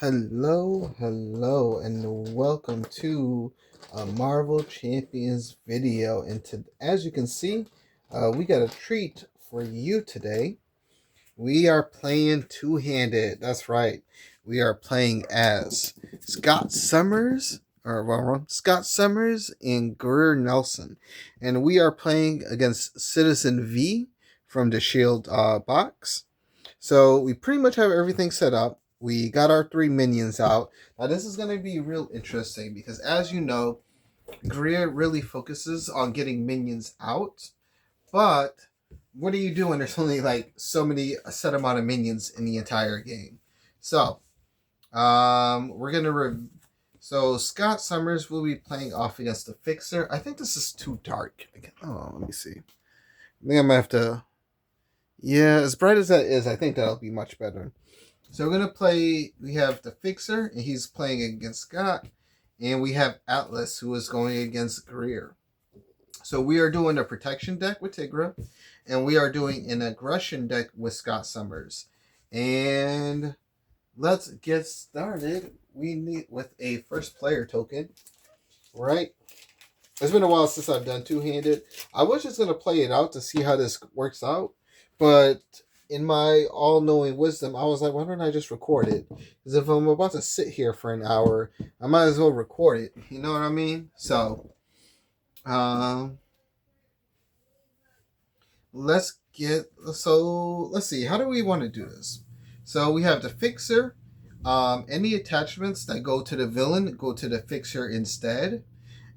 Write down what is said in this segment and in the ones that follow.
Hello, and welcome to a Marvel Champions video. As you can see, we got a treat for you today. We are playing two-handed. That's right. We are playing as Scott Summers and Greer Nelson, and we are playing against Citizen V from the Shield box. So we pretty much have everything set up. We got our three minions out. Now this is going to be real interesting because, as you know, Greer really focuses on getting minions out. But what do you do when there's only like a set amount of minions in the entire game? So we're gonna so Scott Summers will be playing off against the Fixer. I think this is too dark. Oh, let me see. I think I might have to. Yeah, as bright as that is, I think that'll be much better. So we're gonna play. We have the Fixer, and he's playing against Scott, and we have Atlas, who is going against Greer. So we are doing a protection deck with Tigra, and we are doing an aggression deck with Scott Summers. And let's get started. We need with a first player token, right? It's been a while since I've done two-handed. I was just gonna play it out to see how this works out, but in my all-knowing wisdom, I was like, why don't I just record it? Because if I'm about to sit here for an hour, I might as well record it. You know what I mean? So, let's see. How do we want to do this? So we have the Fixer. Any attachments that go to the villain go to the Fixer instead.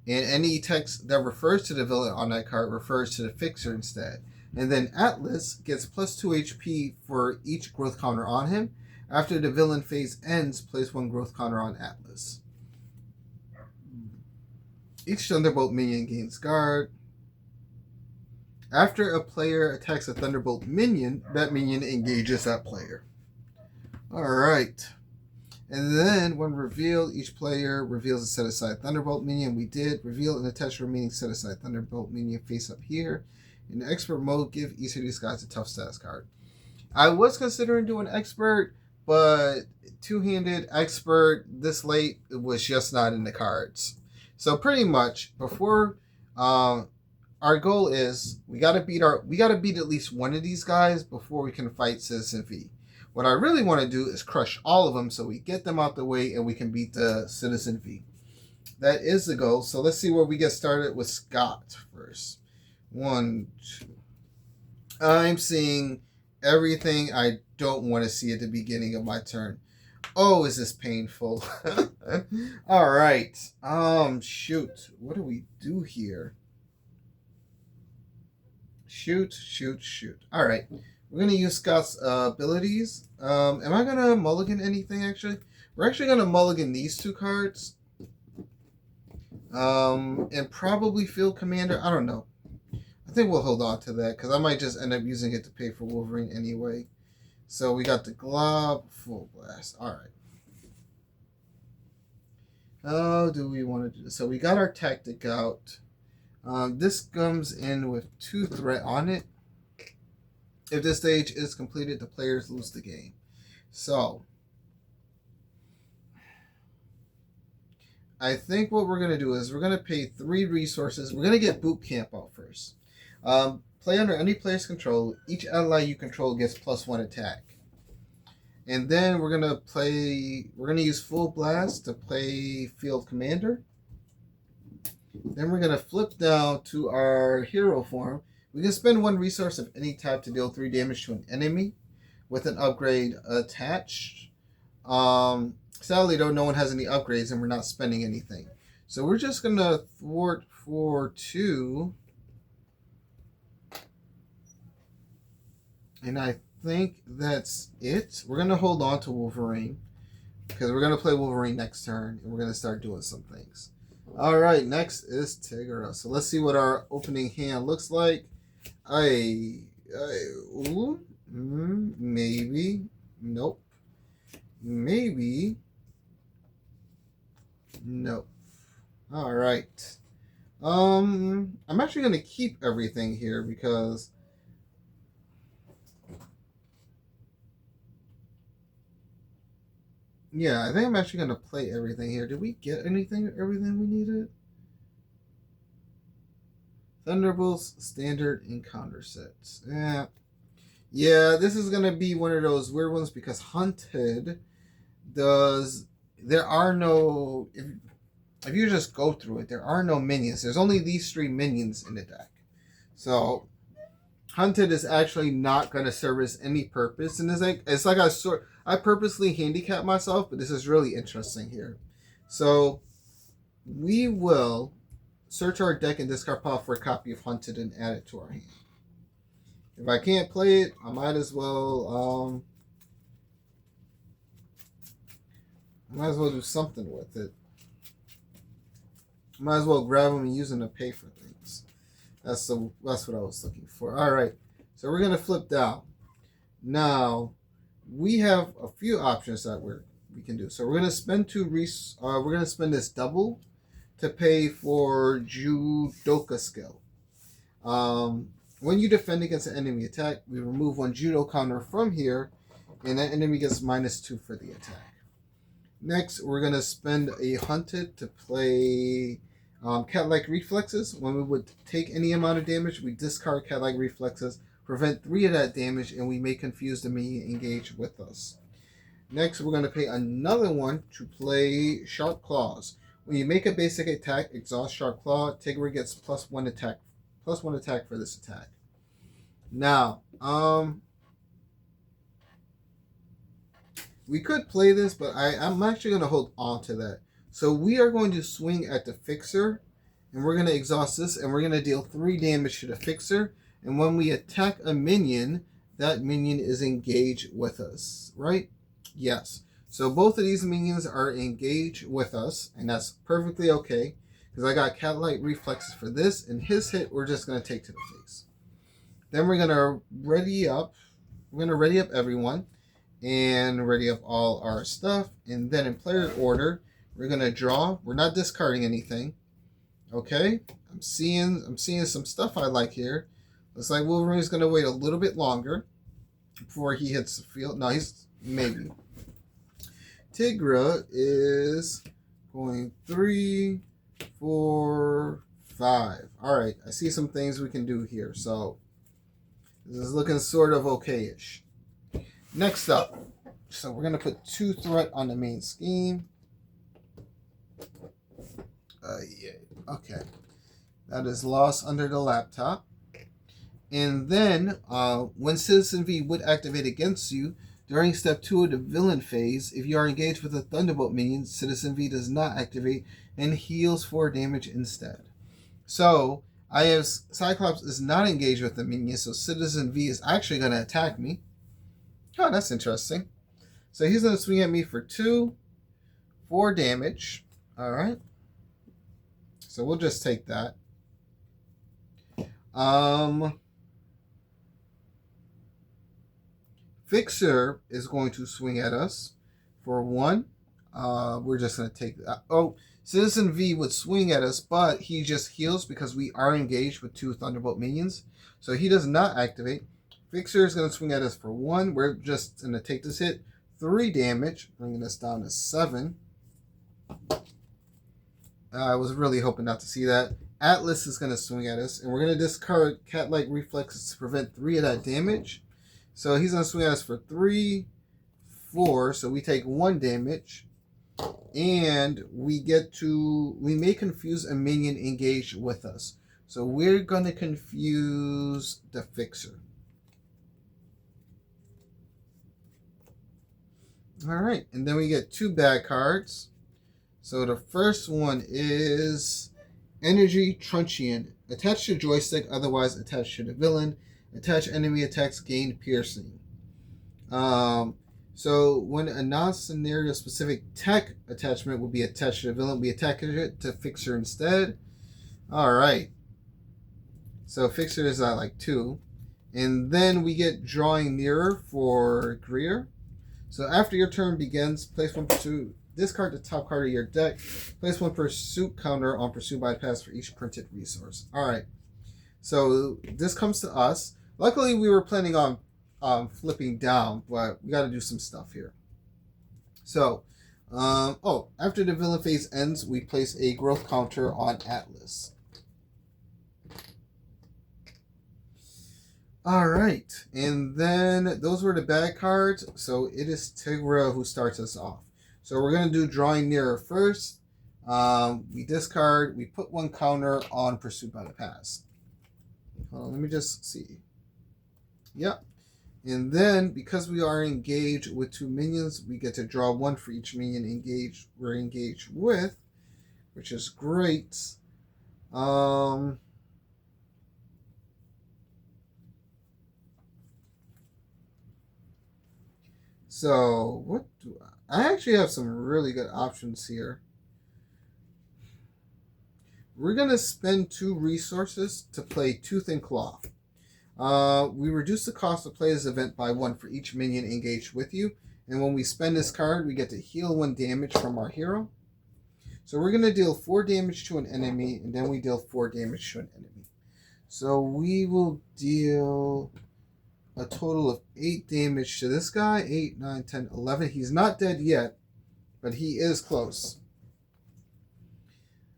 And any text that refers to the villain on that card refers to the Fixer instead. And then Atlas gets plus 2 HP for each growth counter on him. After the villain phase ends, place 1 growth counter on Atlas. Each Thunderbolt minion gains guard. After a player attacks a Thunderbolt minion, that minion engages that player. Alright. And then, when revealed, each player reveals a set-aside Thunderbolt minion. We did. Reveal and attach the remaining set-aside Thunderbolt minion face up here. In expert mode, give each of these guys a tough status card. I was considering doing expert, but two-handed expert this late was just not in the cards. So pretty much, before our goal is we gotta beat at least one of these guys before we can fight Citizen V. What I really want to do is crush all of them so we get them out the way and we can beat the Citizen V. That is the goal. So let's see where we get started with Scott first. 1, 2. I'm seeing everything I don't want to see at the beginning of my turn. Oh, is this painful? All right. Shoot. What do we do here? Shoot. All right. We're going to use Scott's abilities. Am I going to mulligan anything, actually? We're actually going to mulligan these 2 cards. And probably Field Commander. I don't know. I think we'll hold on to that, because I might just end up using it to pay for Wolverine anyway. So we got the Glob, Full Blast. All right. How do we want to do this? So we got our Tactic out. This comes in with 2 threat on it. If this stage is completed, the players lose the game. So, I think what we're going to do is we're going to pay 3 resources. We're going to get Boot Camp out first. Play under any player's control. Each ally you control gets plus 1 attack. And then we're going to use Full Blast to play Field Commander. Then we're going to flip down to our hero form. We can spend 1 resource of any type to deal 3 damage to an enemy with an upgrade attached. Sadly, though, no one has any upgrades and we're not spending anything. So we're just going to thwart for 2. And I think that's it. We're going to hold on to Wolverine because we're going to play Wolverine next turn and we're going to start doing some things. All right, next is Tigra. So let's see what our opening hand looks like. Maybe. Nope. Maybe. Nope. All right. I'm actually going to keep everything here because Yeah, I think I'm actually gonna play everything here. Did we get everything we needed? Thunderbolts, standard, and counter sets. Yeah, this is gonna be one of those weird ones because hunted does there are no if you just go through it, there are no minions. There's only these three minions in the deck. So hunted is actually not gonna service any purpose, and it's like I purposely handicap myself, but this is really interesting here. So we will search our deck and discard pile for a copy of hunted and add it to our hand. If I can't play it, I might as well do something with it. Might as well grab them and use them to pay for things. That's what I was looking for. All right, so we're gonna flip down. Now we have a few options that we can do. So we're gonna spend we're gonna spend this double to pay for Judoka skill. When you defend against an enemy attack, we remove one judo counter from here, and that enemy gets -2 for the attack. Next, we're going to spend a hunted to play cat-like reflexes. When we would take any amount of damage, we discard cat-like reflexes, prevent 3 of that damage, and we may confuse the minion engage with us. Next, we're going to pay another one to play Sharp Claws. When you make a basic attack, exhaust Sharp Claw, Tigra gets +1 attack for this attack. Now, we could play this, but I'm actually going to hold on to that. So we are going to swing at the Fixer, and we're going to exhaust this, and we're going to deal 3 damage to the Fixer. And when we attack a minion, that minion is engaged with us, right? Yes. So both of these minions are engaged with us, and that's perfectly okay, because I got cat-like reflexes for this, and his hit we're just going to take to the face. Then we're going to ready up. We're going to ready up everyone and ready up all our stuff. And then in player order, we're going to draw. We're not discarding anything. Okay? I'm seeing some stuff I like here. Looks like Wolverine's going to wait a little bit longer before he hits the field. No, he's maybe. Tigra is going 3, 4, 5. All right, I see some things we can do here. So this is looking sort of okay-ish. Next up, so we're going to put 2 threat on the main scheme. Yeah, okay. That is lost under the laptop. And then, when Citizen V would activate against you, during step 2 of the villain phase, if you are engaged with a Thunderbolt minion, Citizen V does not activate and heals 4 damage instead. So, Cyclops is not engaged with the minion, so Citizen V is actually going to attack me. Oh, that's interesting. So he's going to swing at me for 4 damage. Alright. So we'll just take that. Fixer is going to swing at us for 1. We're just going to take that. Oh, Citizen V would swing at us, but he just heals because we are engaged with 2 Thunderbolt minions. So he does not activate. Fixer is going to swing at us for 1. We're just going to take this hit. 3 damage, bringing us down to 7. I was really hoping not to see that. Atlas is going to swing at us, and we're going to discard cat-like reflexes to prevent 3 of that damage. So he's going to swing at us for 3, 4. So we take 1 damage. And we may confuse a minion engaged with us. So we're going to confuse the Fixer. Alright, and then we get 2 bad cards. So the first one is Energy Truncheon. Attached to joystick, otherwise attached to the villain. Attach enemy attacks gain piercing. So when a non-scenario specific tech attachment will be attached to the villain, we attach it to Fixer instead. Alright. So Fixer is at like 2. And then we get Drawing Nearer for Greer. So after your turn begins, place 1 pursuit. Discard the top card of your deck. Place 1 pursuit counter on Pursuit Bypass for each printed resource. Alright. So this comes to us. Luckily, we were planning on flipping down, but we got to do some stuff here. So Oh, after the villain phase ends, we place a growth counter on Atlas. Alright, and then those were the bad cards, so it is Tigra who starts us off. So we're going to do Drawing Nearer first. We discard, we put one counter on Pursued by the Past. Let me just see. Yep. And then, because we are engaged with 2 minions, we get to draw 1 for each minion we're engaged with, which is great. So, what do I actually have some really good options here. We're going to spend 2 resources to play Tooth and Claw. We reduce the cost to play this event by 1 for each minion engaged with you. And when we spend this card, we get to heal 1 damage from our hero. So we're going to deal 4 damage to an enemy, and then we deal 4 damage to an enemy. So we will deal a total of 8 damage to this guy. 8, 9, 10, 11. He's not dead yet, but he is close.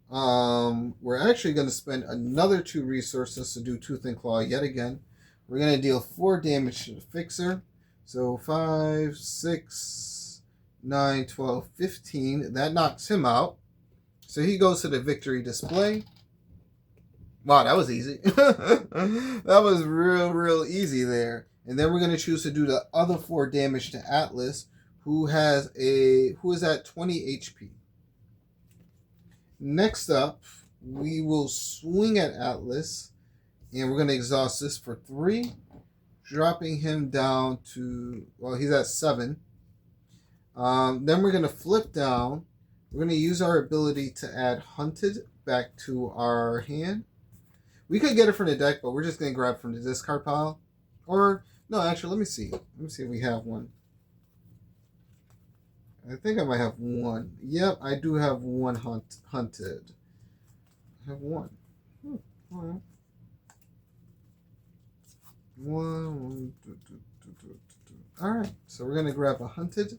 We're actually going to spend another 2 resources to do Tooth and Claw yet again. We're going to deal 4 damage to the Fixer. So 5, 6, 9, 12, 15. That knocks him out. So he goes to the victory display. Wow, that was easy. That was real easy there. And then we're going to choose to do the other 4 damage to Atlas, who is at 20 HP. Next up, we will swing at Atlas, and we're going to exhaust this for 3, dropping him down to, well, he's at 7. Then we're going to flip down. We're going to use our ability to add Hunted back to our hand. We could get it from the deck, but we're just going to grab from the discard pile. Or, no, actually, let me see. Let me see if we have one. I think I might have 1. Yep, I do have 1 hunted. I have 1. All right. 1. All right, so we're going to grab a hunted.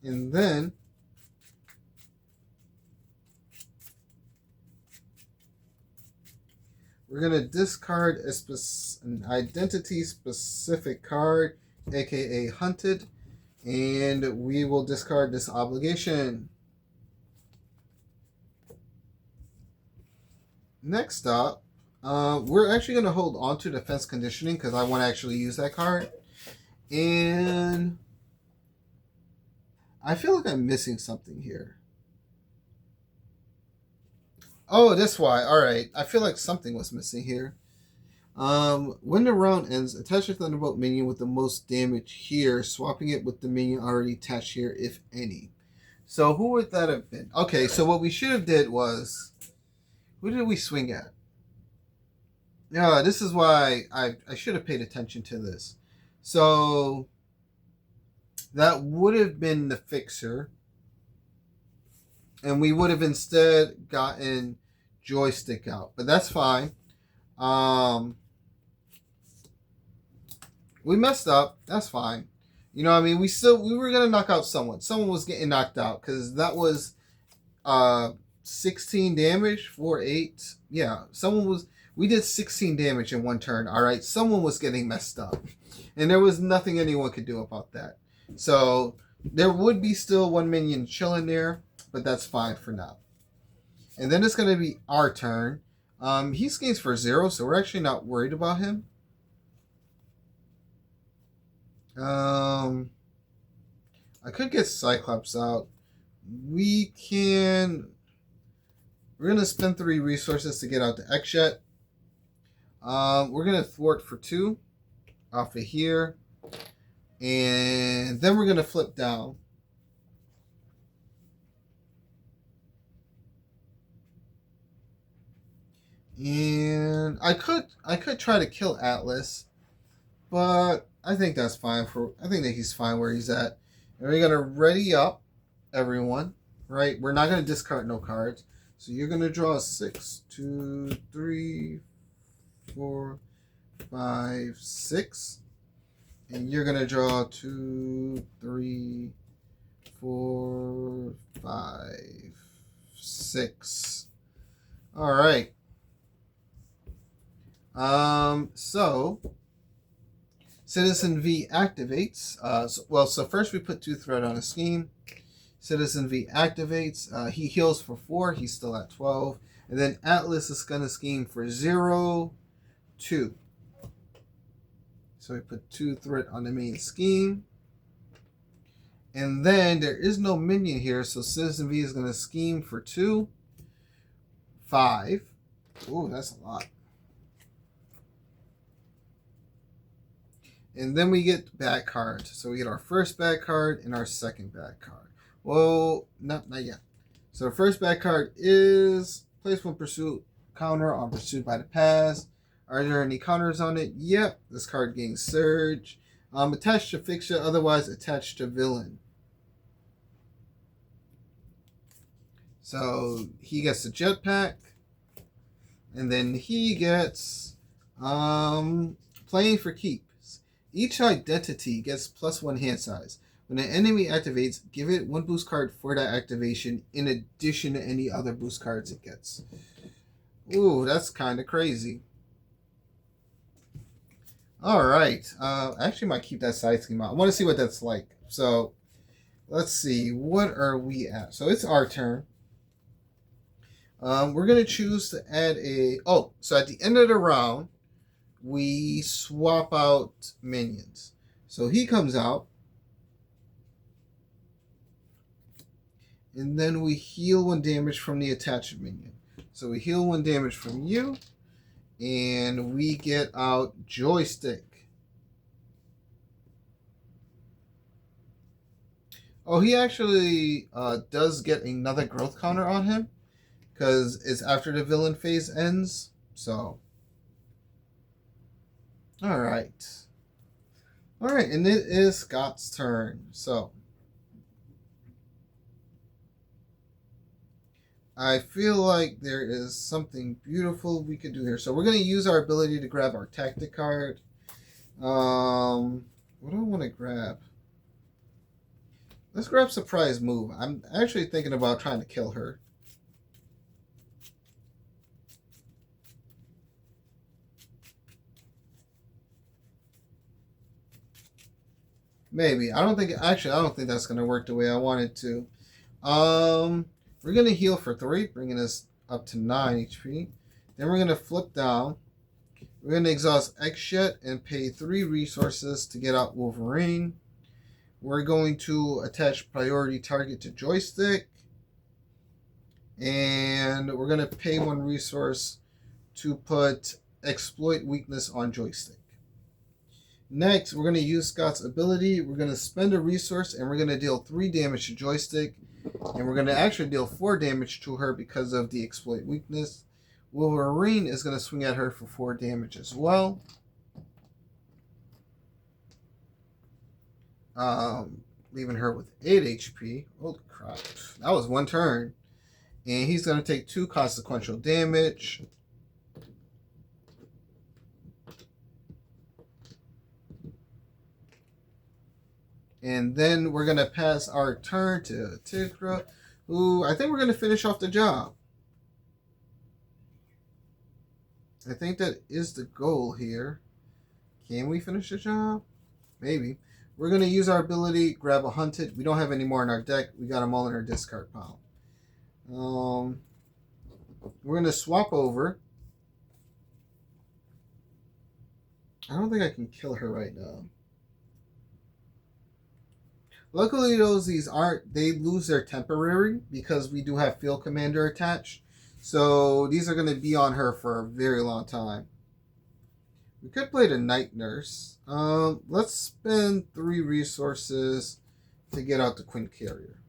And then we're going to discard an identity-specific card, aka hunted. And we will discard this obligation. Next up, we're actually going to hold on to defense conditioning because I want to actually use that card. And I feel like I'm missing something here. Oh, that's why. Alright, I feel like something was missing here. When the round ends, attach a Thunderbolt minion with the most damage here, swapping it with the minion already attached here, if any. So who would that have been? Okay, so what we should have did was, who did we swing at? Yeah, this is why I should have paid attention to this. So that would have been the Fixer, and we would have instead gotten Joystick out, but that's fine. We messed up. That's fine. You know what I mean? We were going to knock out someone. Someone was getting knocked out because that was 16 damage, 4, 8. Yeah, we did 16 damage in 1 turn. All right, someone was getting messed up. And there was nothing anyone could do about that. So there would be still 1 minion chilling there, but that's fine for now. And then it's going to be our turn. He skates for 0, so we're actually not worried about him. I could get Cyclops out. We're going to spend 3 resources to get out the X-Jet. We're going to thwart for 2 off of here. And then we're going to flip down. And I could try to kill Atlas, but I think that's fine I think that he's fine where he's at. And we're gonna ready up everyone, right? We're not gonna discard no cards. So you're gonna draw 6, 2, 3, 4, 5, 6. And you're gonna draw 2, 3, 4, 6. All right. So Citizen V activates. So first we put 2 threat on a scheme. Citizen V activates. He heals for 4. He's still at 12. And then Atlas is going to scheme for 0, 2. So we put 2 threat on the main scheme. And then there is no minion here, so Citizen V is going to scheme for 2, 5. Ooh, that's a lot. And then we get bad cards. So we get our first bad card and our second bad card. Well, not yet. So the first bad card is place 1 pursuit counter on pursued by the past. Are there any counters on it? Yep. This card gains Surge. Attached to fixture, otherwise attached to villain. So he gets the jetpack. And then he gets playing for keeps. Each identity gets +1 hand size. When an enemy activates, give it 1 boost card for that activation in addition to any other boost cards it gets. Ooh, that's kind of crazy. All right. I actually might keep that side scheme out. I want to see what that's like. So let's see. What are we at? So it's our turn. We're going to choose to add a... Oh, so at the end of the round, we swap out minions. So he comes out. And then we heal 1 damage from the attached minion. So we heal 1 damage from you. And we get out Joystick. Oh, he actually does get another growth counter on him. Because it's after the villain phase ends. So. Alright. Alright, and it is Scott's turn. So. I feel like there is something beautiful we could do here. So we're going to use our ability to grab our tactic card. What do I want to grab? Let's grab Surprise Move. I'm actually thinking about trying to kill her. Maybe. I don't think that's going to work the way I want it to. We're going to heal for 3, bringing us up to 9 HP. Then we're going to flip down. We're going to exhaust X-Shet and pay 3 resources to get out Wolverine. We're going to attach priority target to Joystick. And we're going to pay 1 resource to put Exploit Weakness on Joystick. Next, we're going to use Scott's ability. We're going to spend a resource and we're going to deal 3 damage to Joystick. And we're going to actually deal 4 damage to her because of the Exploit Weakness. Wolverine is going to swing at her for 4 damage as well. Leaving her with 8 HP. Holy crap. That was 1 turn. And he's going to take 2 consequential damage. And then we're going to pass our turn to Tigra, who I think we're going to finish off the job. I think that is the goal here. Can we finish the job? Maybe. We're going to use our ability, grab a Hunted. We don't have any more in our deck. We got them all in our discard pile. We're going to swap over. I don't think I can kill her right now. Luckily, they lose their temporary because we do have Field Commander attached. So these are going to be on her for a very long time. We could play the Night Nurse. Let's spend 3 resources to get out the Quinn Carrier.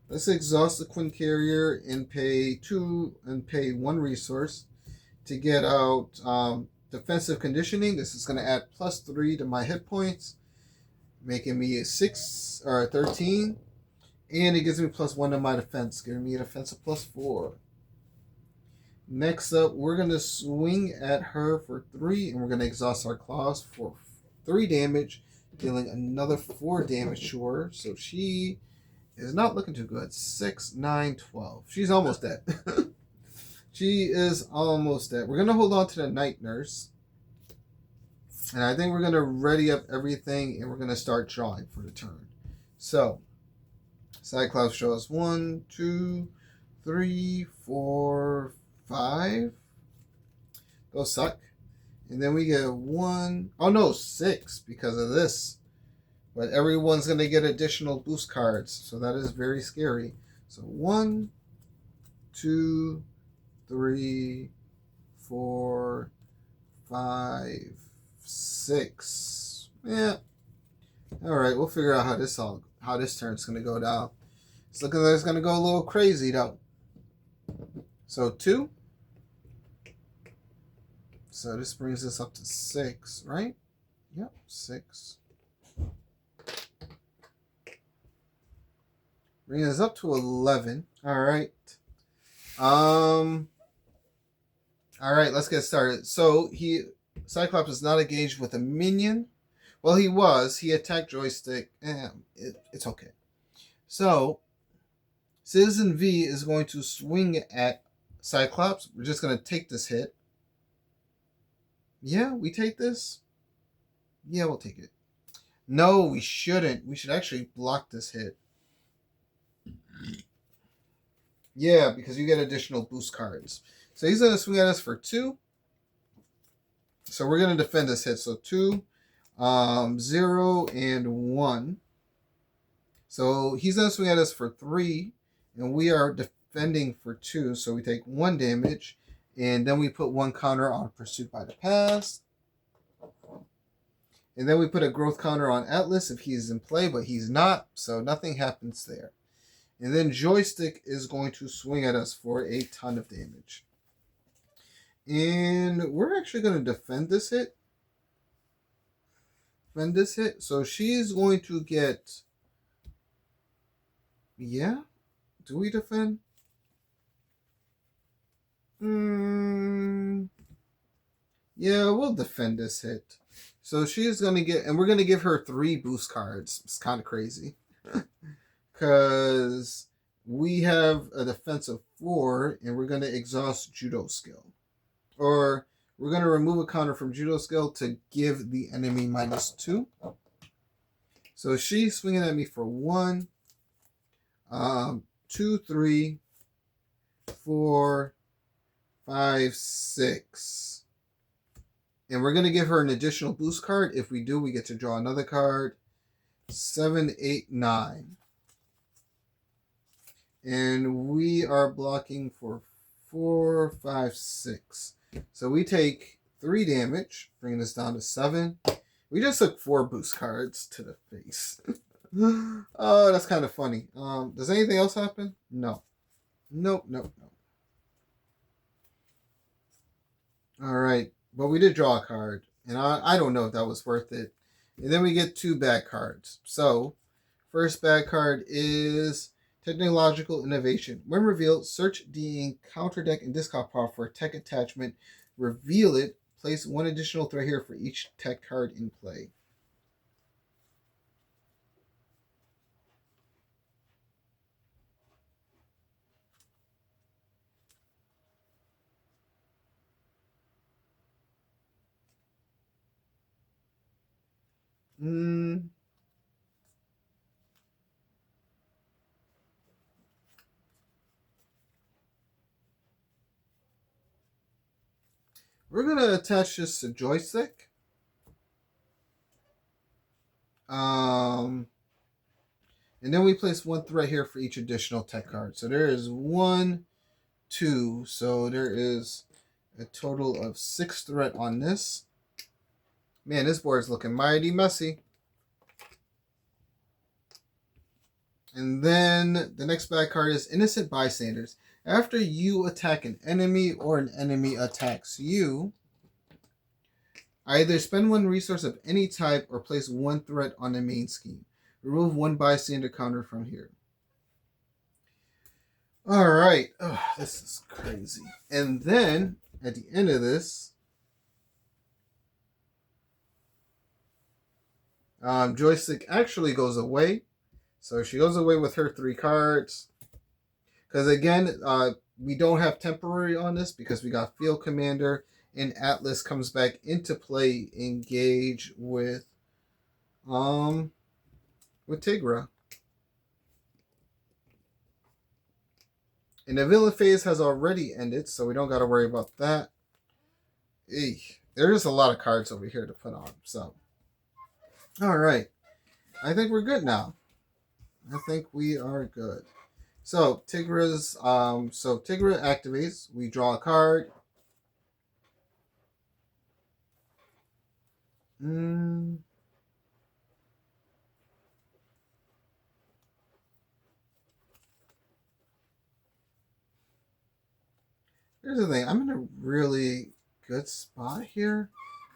Let's exhaust the Quinn Carrier and pay 1 resource to get out Defensive Conditioning. This is going to add +3 to my hit points, making me a 6 or a 13. And it gives me +1 to my defense, giving me a defense of +4. Next up, we're going to swing at her for 3, and we're going to exhaust our claws for 3 damage dealing another 4 damage to her. So she is not looking too good. 6, 9, 12. She's almost dead. She is almost dead. We're going to hold on to the Night Nurse. And I think we're going to ready up everything and we're going to start drawing for the turn. So, Cyclops shows 1, 2, 3, 4, 5. Those suck. And then we get 1. Oh no, 6 because of this. But everyone's going to get additional boost cards. So that is very scary. So 1, 2, 3, 4, 5, 6. Yeah. Alright, we'll figure out how this turn's going to go down. It's looking like it's going to go a little crazy though. So 2. So this brings us up to 6, right? Yep, 6. Bring us up to 11. All right. All right, let's get started. So Cyclops is not engaged with a minion. Well, he was. He attacked Joystick. It's okay. So Citizen V is going to swing at Cyclops. We're just going to take this hit. Yeah, we take this. Yeah, we'll take it. No, we shouldn't. We should actually block this hit. Yeah, because you get additional boost cards. So he's going to swing at us for 2. So we're going to defend this hit. So 2, 0, and 1. So he's going to swing at us for 3. And we are defending for 2. So we take 1 damage. And then we put 1 counter on Pursuit by the Past. And then we put a growth counter on Atlas if he's in play, but he's not. So nothing happens there. And then Joystick is going to swing at us for a ton of damage. And we're actually going to defend this hit. So she's going to get... Yeah? Do we defend? Yeah, we'll defend this hit. So she's going to get... And we're going to give her 3 boost cards. It's kind of crazy. Because we have a defense of 4, and we're going to exhaust Judo skill. Or we're going to remove a counter from Judo skill to give the enemy -2. So she's swinging at me for 1, 2, 3, 4, 5, 6. And we're going to give her an additional boost card. If we do, we get to draw another card. 7, 8, 9. And we are blocking for 4, 5, 6. So we take 3 damage, bringing us down to 7. We just took 4 boost cards to the face. Oh, that's kind of funny. Does anything else happen? No. Nope. All right. But we did draw a card. And I don't know if that was worth it. And then we get 2 bad cards. So, first bad card is... Technological Innovation. When revealed, search the counter deck and discard pile for a tech attachment. Reveal it. Place 1 additional threat here for each tech card in play. We're going to attach this to Joystick. And then we place 1 threat here for each additional tech card. So there is 1, 2. So there is a total of 6 threat on this. Man, this board is looking mighty messy. And then the next bad card is Innocent Bystanders. After you attack an enemy or an enemy attacks you, either spend 1 resource of any type or place 1 threat on the main scheme. Remove 1 bystander counter from here. Alright. Oh, this is crazy. And then, at the end of this, Joystick actually goes away. So she goes away with her 3 cards. Because again, we don't have temporary on this because we got Field Commander, and Atlas comes back into play. Engage with Tigra. And the villain phase has already ended, so we don't got to worry about that. Eesh. There's a lot of cards over here to put on. So, all right. I think we're good now. I think we are good. So Tigra activates. We draw a card. Here's the thing. I'm in a really good spot here.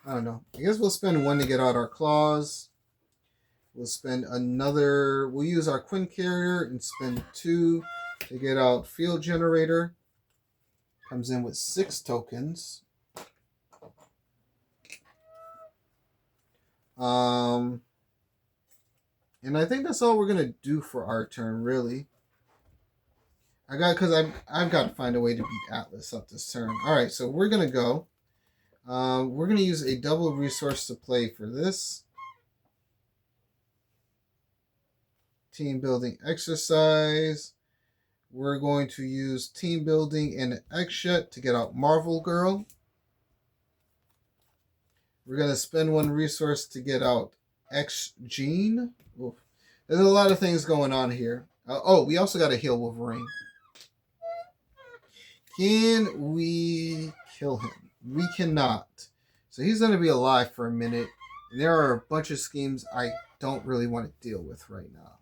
I don't know. I guess we'll spend 1 to get out our claws. We'll spend another. We'll use our Quinn Carrier and spend 2 to get out Field Generator. Comes in with 6 tokens. And I think that's all we're gonna do for our turn, really. I've got to find a way to beat Atlas up this turn. All right, so we're gonna go. We're gonna use a double resource to play for this team building exercise. We're going to use team building and X-Shet to get out Marvel Girl. We're gonna spend 1 resource to get out X-Gene. There's a lot of things going on here. We also got to heal Wolverine. Can we kill him? We cannot. So he's going to be alive for a minute. And there are a bunch of schemes I don't really want to deal with right now.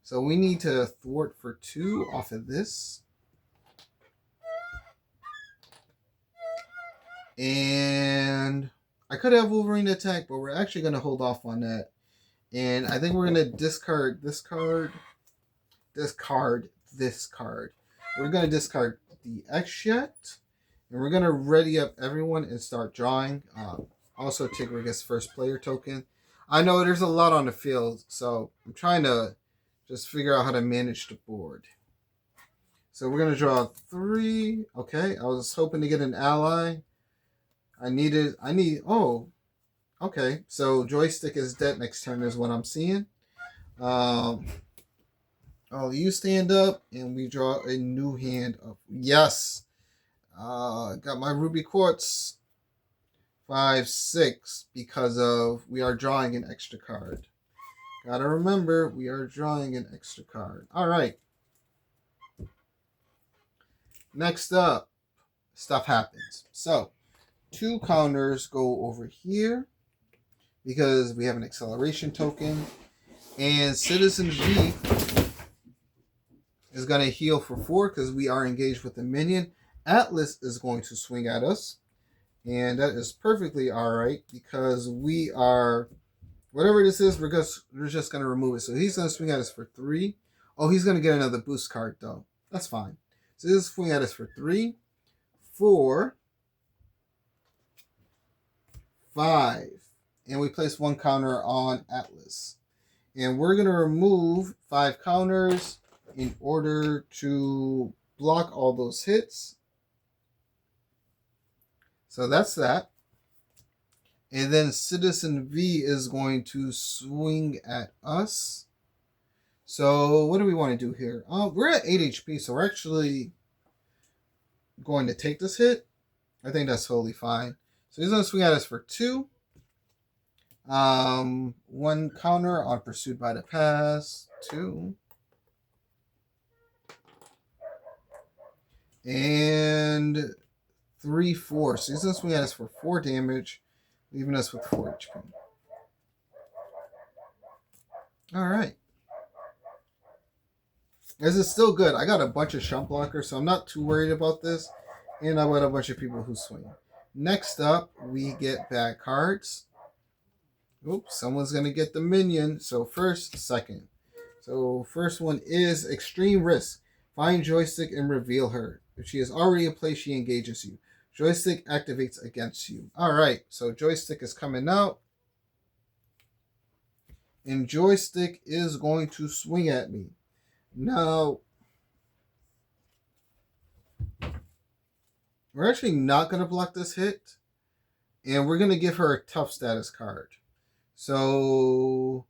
So we need to thwart for 2 off of this. And I could have Wolverine attack, but we're actually going to hold off on that. And I think we're going to discard this card. This card. We're going to discard the X-Shet. And we're going to ready up everyone and start drawing. Also, Tigra gets first player token. I know there's a lot on the field, so I'm trying to just figure out how to manage the board. So we're going to draw 3. Okay, I was hoping to get an ally. Okay, so Joystick is dead next turn is what I'm seeing. You stand up and we draw a new hand of yes. Got my Ruby Quartz 5, 6 because of we are drawing an extra card. Gotta remember we are drawing an extra card. All right. Next up, stuff happens. So 2 counters go over here because we have an acceleration token. And Citizen V is going to heal for 4 because we are engaged with the minion. Atlas is going to swing at us. And that is perfectly alright because we are, whatever this is, we're just going to remove it. So he's going to swing at us for 3. Oh, he's going to get another boost card though. That's fine. So this is swing at us for 3, 4, 5. And we place 1 counter on Atlas. And we're going to remove 5 counters in order to block all those hits. So that's that. And then Citizen V is going to swing at us. So what do we want to do here? We're at 8 HP, so we're actually going to take this hit. I think that's totally fine. So he's going to swing at us for 2. 1 counter on Pursued by the Past. 2. And 3, 4. So he's going to swing at us for 4 damage, leaving us with 4 HP. Alright. This is still good. I got a bunch of shunt blockers, so I'm not too worried about this. And I got a bunch of people who swing. Next up, we get bad cards. Oops, someone's going to get the minion. So first, second. So first one is Extreme Risk. Find Joystick and reveal her. If she is already in play, she engages you. Joystick activates against you. Alright, so Joystick is coming out. And Joystick is going to swing at me. Now, we're actually not going to block this hit. And we're going to give her a tough status card. So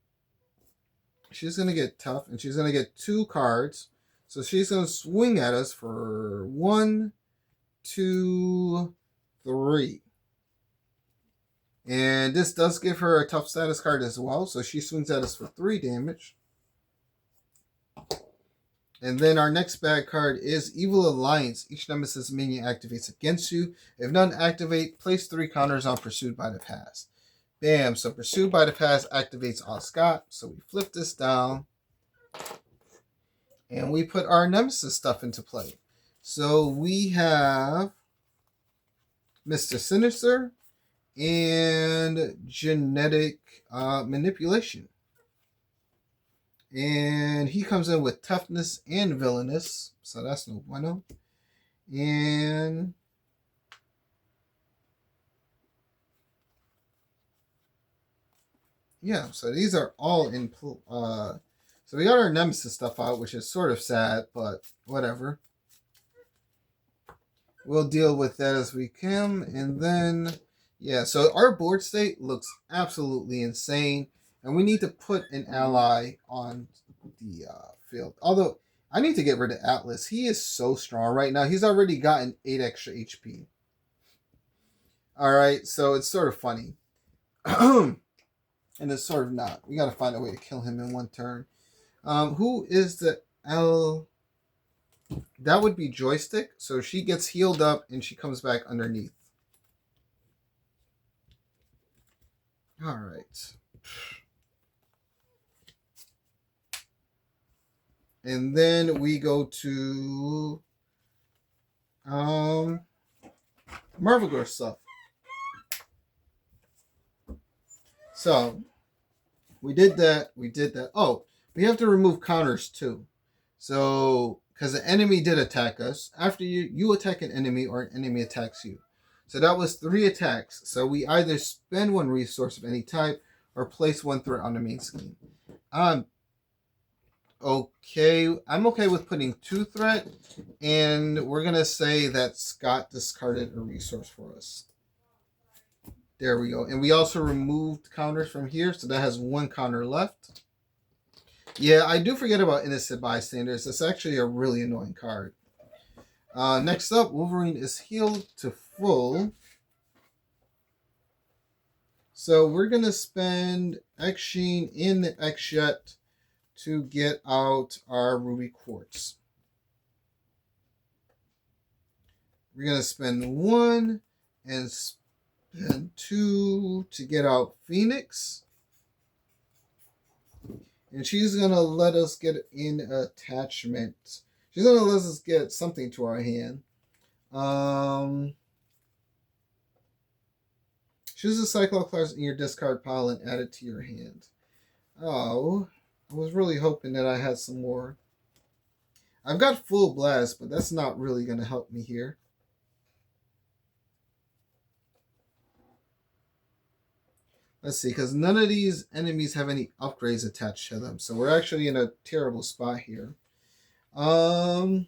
she's going to get tough, and she's going to get 2 cards. So she's going to swing at us for 1, 2, 3. And this does give her a tough status card as well. So she swings at us for 3 damage. And then our next bad card is Evil Alliance. Each Nemesis minion activates against you. If none activate, place 3 counters on Pursued by the Past. Bam. So Pursued by the Past activates on Scott. So we flip this down. And we put our Nemesis stuff into play. So we have Mr. Sinister and Genetic Manipulation. And he comes in with Toughness and Villainous. So that's no bueno. And yeah, so these are all in... so we got our Nemesis stuff out, which is sort of sad, but whatever. We'll deal with that as we can. And then, yeah, so our board state looks absolutely insane. And we need to put an ally on the field. Although, I need to get rid of Atlas. He is so strong right now. He's already gotten 8 extra HP. Alright, so it's sort of funny. And it's sort of not. We got to find a way to kill him in 1 turn. Who is the L? That would be Joystick. So she gets healed up and she comes back underneath. Alright. And then we go to Marvel Girl stuff. So we did that. Oh, we have to remove counters too. So because the enemy did attack us. After you attack an enemy or an enemy attacks you. So that was 3 attacks. So we either spend 1 resource of any type or place 1 threat on the main scheme. Okay, I'm okay with putting 2 threat, and we're gonna say that Scott discarded a resource for us. There we go. And we also removed counters from here, so that has 1 counter left. Yeah, I do forget about Innocent Bystanders. It's actually a really annoying card. Next up, Wolverine is healed to full. So we're gonna spend X Sheen in the X Jet to get out our Ruby Quartz. We're going to spend 1 and spend 2 to get out Phoenix. And she's going to let us get in attachment. She's going to let us get something to our hand. Choose a Cyclops class in your discard pile and add it to your hand. Oh... I was really hoping that I had some more. I've got full blast, but that's not really going to help me here. Let's see, because none of these enemies have any upgrades attached to them. So we're actually in a terrible spot here. Alright.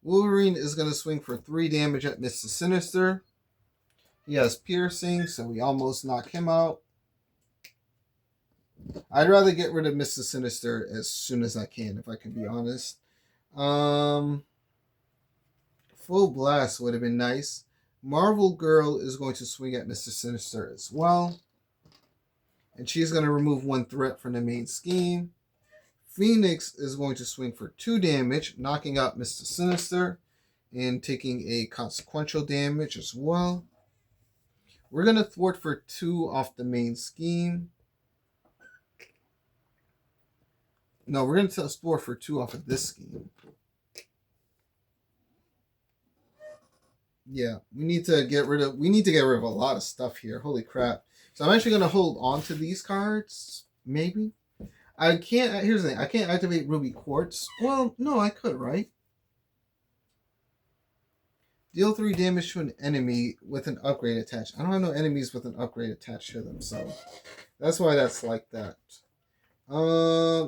Wolverine is going to swing for 3 damage at Mr. Sinister. He has piercing, so we almost knock him out. I'd rather get rid of Mr. Sinister as soon as I can, if I can be honest. Full blast would have been nice. Marvel Girl is going to swing at Mr. Sinister as well. And she's going to remove 1 threat from the main scheme. Phoenix is going to swing for 2 damage, knocking out Mr. Sinister and taking a consequential damage as well. We're going to thwart for 2 off the main scheme. No, we're going to thwart for 2 off of this scheme. Yeah, we need to get rid of a lot of stuff here. Holy crap. So I'm actually going to hold on to these cards, maybe. Here's the thing, I can't activate Ruby Quartz. Well, no, I could, right? Deal 3 damage to an enemy with an upgrade attached. I don't have no enemies with an upgrade attached to them, so that's why that's like that.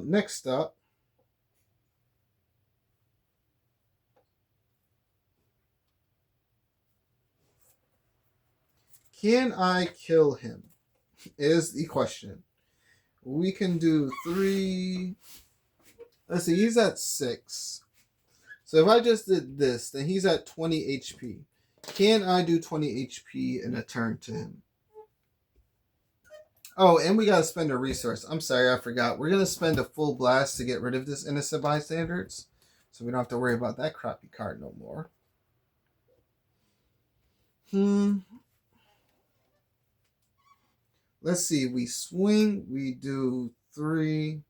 Next up. Can I kill him? Is the question. We can do 3. Let's see, he's at 6. So if I just did this, then he's at 20 HP. Can I do 20 HP in a turn to him? Oh, and we gotta spend a resource. I'm sorry, I forgot. We're gonna spend a full blast to get rid of this innocent bystanders. So we don't have to worry about that crappy card no more. Let's see, we swing, we do 3.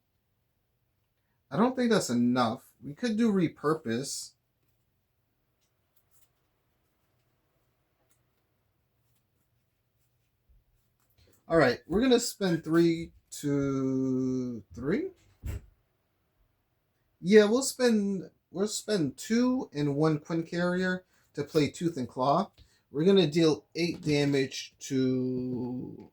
I don't think that's enough. We could do repurpose. All right, we're gonna spend 3 to 3. Yeah, we'll spend 2 and 1 Quincarrier to play Tooth and Claw. We're gonna deal 8 damage to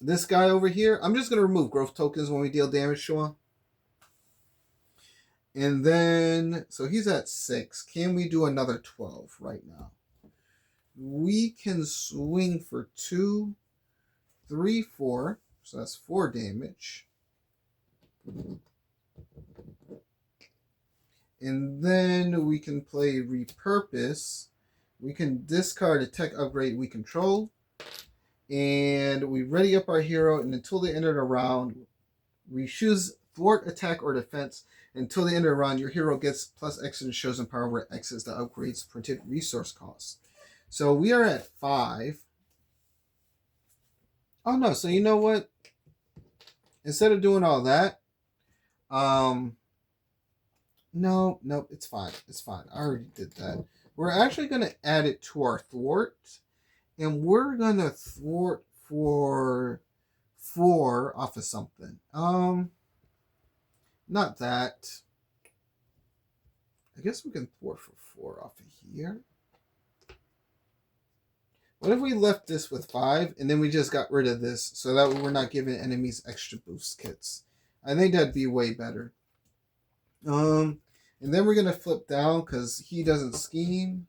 this guy over here. I'm just gonna remove growth tokens when we deal damage to him. And then, so he's at 6. Can we do another 12 right now? We can swing for 2, 3, 4. So that's 4 damage. And then we can play repurpose. We can discard a tech upgrade we control. And we ready up our hero. And until the end of the round, we choose thwart, attack, or defense. Until the end of the round, your hero gets plus X in chosen power, where X is the upgrade's printed resource cost. So we are at 5. Oh no, so you know what? Instead of doing all that, no, it's fine. It's fine. I already did that. We're actually going to add it to our thwart. And we're going to thwart for 4 off of something. Not that. I guess we can thwart for 4 off of here. What if we left this with 5 and then we just got rid of this so that we're not giving enemies extra boost kits? I think that'd be way better. And then we're going to flip down because he doesn't scheme.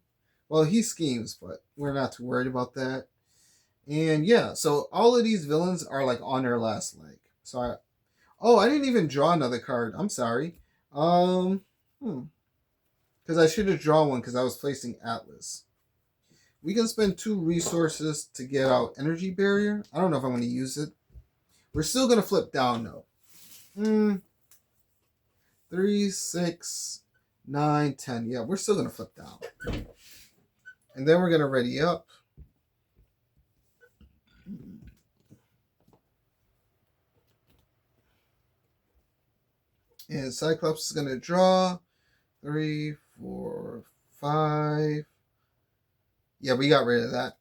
Well, he schemes, but we're not too worried about that. And yeah, so all of these villains are like on their last leg. So I didn't even draw another card. I'm sorry. Because I should have drawn one because I was placing Atlas. We can spend 2 resources to get out Energy Barrier. I don't know if I'm going to use it. We're still going to flip down though. 3, 6, 9, 10. Yeah, we're still going to flip down. And then we're going to ready up. And Cyclops is going to draw 3, 4, 5. Yeah, we got rid of that.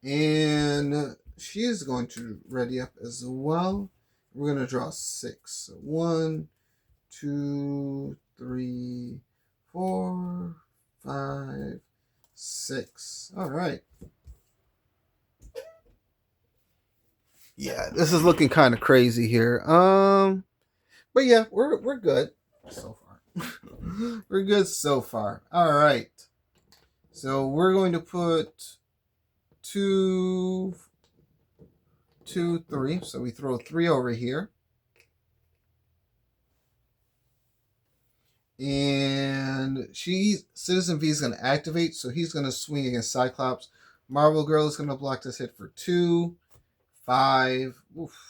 And she is going to ready up as well. We're going to draw 6. So 1, 2, 3, 4, 5, 6. All right. Yeah, this is looking kind of crazy here. But yeah, we're good so far. We're good so far. All right. So we're going to put 2, 3. So we throw 3 over here. And Citizen V is going to activate. So he's going to swing against Cyclops. Marvel Girl is going to block this hit for 2, 5. Oof.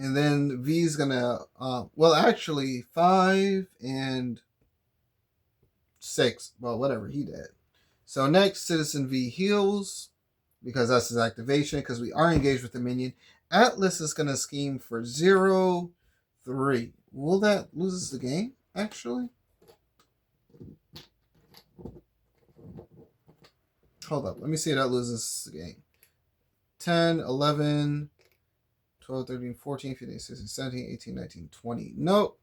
And then V is going to, well, actually, 5 and 6. Well, whatever he did. So next, Citizen V heals, because that's his activation, because we are engaged with the minion. Atlas is going to scheme for 0, 3. Will that lose us the game, actually? Hold up. Let me see if that loses the game. 10, 11... 12, 13, 14, 15, 16, 17, 18, 19, 20. Nope.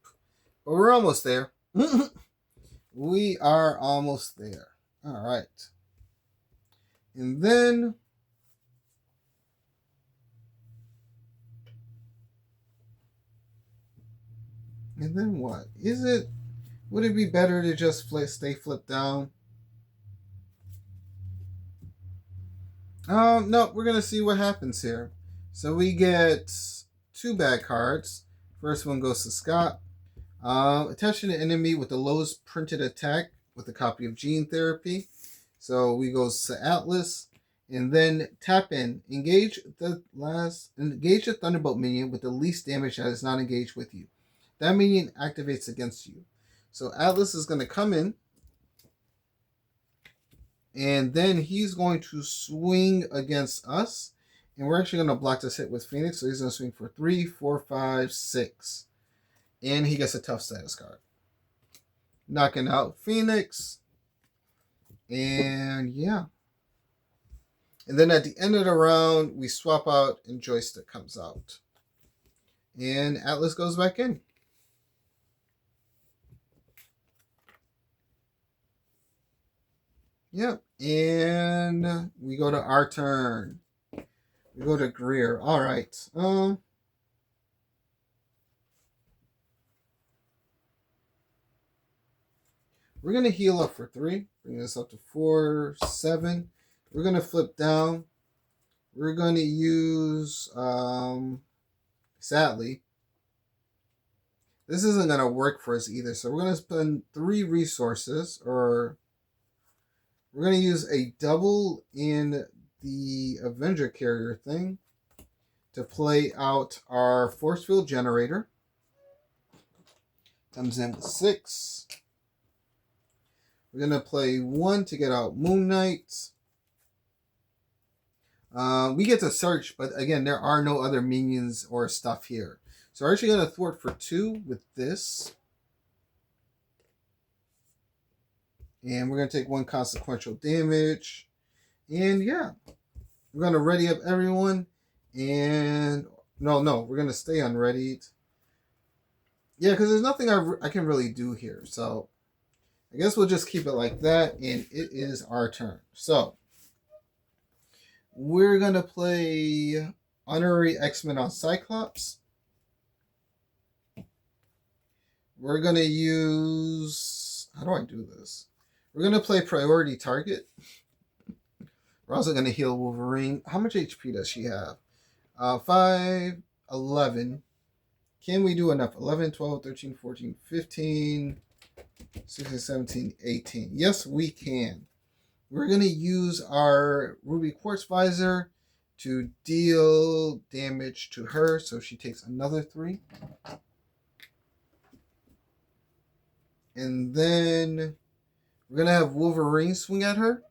But we're almost there. We are almost there. All right. And then what? Would it be better to just stay flipped down? No, we're gonna see what happens here. So we get 2 bad cards. First one goes to Scott. Attach an enemy with the lowest printed attack with a copy of Gene Therapy. So we go to Atlas, and then tap in. Engage the Thunderbolt minion with the least damage that is not engaged with you. That minion activates against you. So Atlas is going to come in, and then he's going to swing against us. And we're actually going to block this hit with Phoenix. So he's going to swing for 3, 4, 5, 6. And he gets a tough status card. Knocking out Phoenix. And yeah. And then at the end of the round, we swap out and Joystick comes out. And Atlas goes back in. Yep. And we go to our turn. We go to Greer. All right. We're going to heal up for 3. Bring this up to 4, 7. We're going to flip down. We're going to use, sadly, this isn't going to work for us either. So we're going to spend 3 resources, or we're going to use a double in the Avenger Carrier thing to play out our Force Field Generator. Comes in with 6. We're going to play 1 to get out Moon Knight. We get to search, but again, there are no other minions or stuff here. So we're actually going to thwart for 2 with this. And we're going to take 1 consequential damage. And yeah, we're going to ready up everyone. And no, we're going to stay unreadied. Yeah, because there's nothing I can really do here. So I guess we'll just keep it like that. And it is our turn. So we're going to play Honorary X-Men on Cyclops. We're going to use... How do I do this? We're going to play Priority Target. We're also going to heal Wolverine. How much HP does she have? 5, 11. Can we do enough? 11, 12, 13, 14, 15, 16, 17, 18. Yes, we can. We're going to use our Ruby Quartz Visor to deal damage to her. So she takes another 3. And then we're going to have Wolverine swing at her.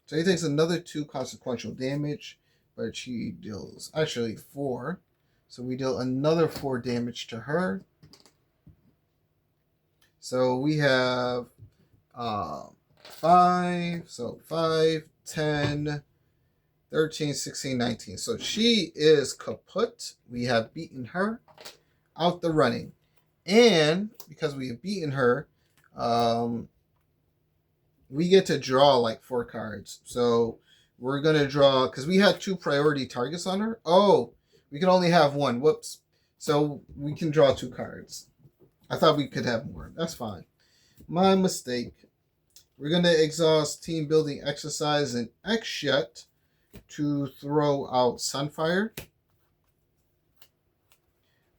So he takes another 2 consequential damage. But she deals actually 4. So we deal another 4 damage to her. So we have 5. So 5, 10, 13, 16, 19. So she is kaput. We have beaten her out the running. And because we have beaten her, we get to draw like 4 cards. So we're going to draw, because we had 2 priority targets on her. Oh, we can only have 1. Whoops. So we can draw 2 cards. I thought we could have more. That's fine. My mistake. We're going to exhaust team building exercise and X-Shet to throw out Sunfire.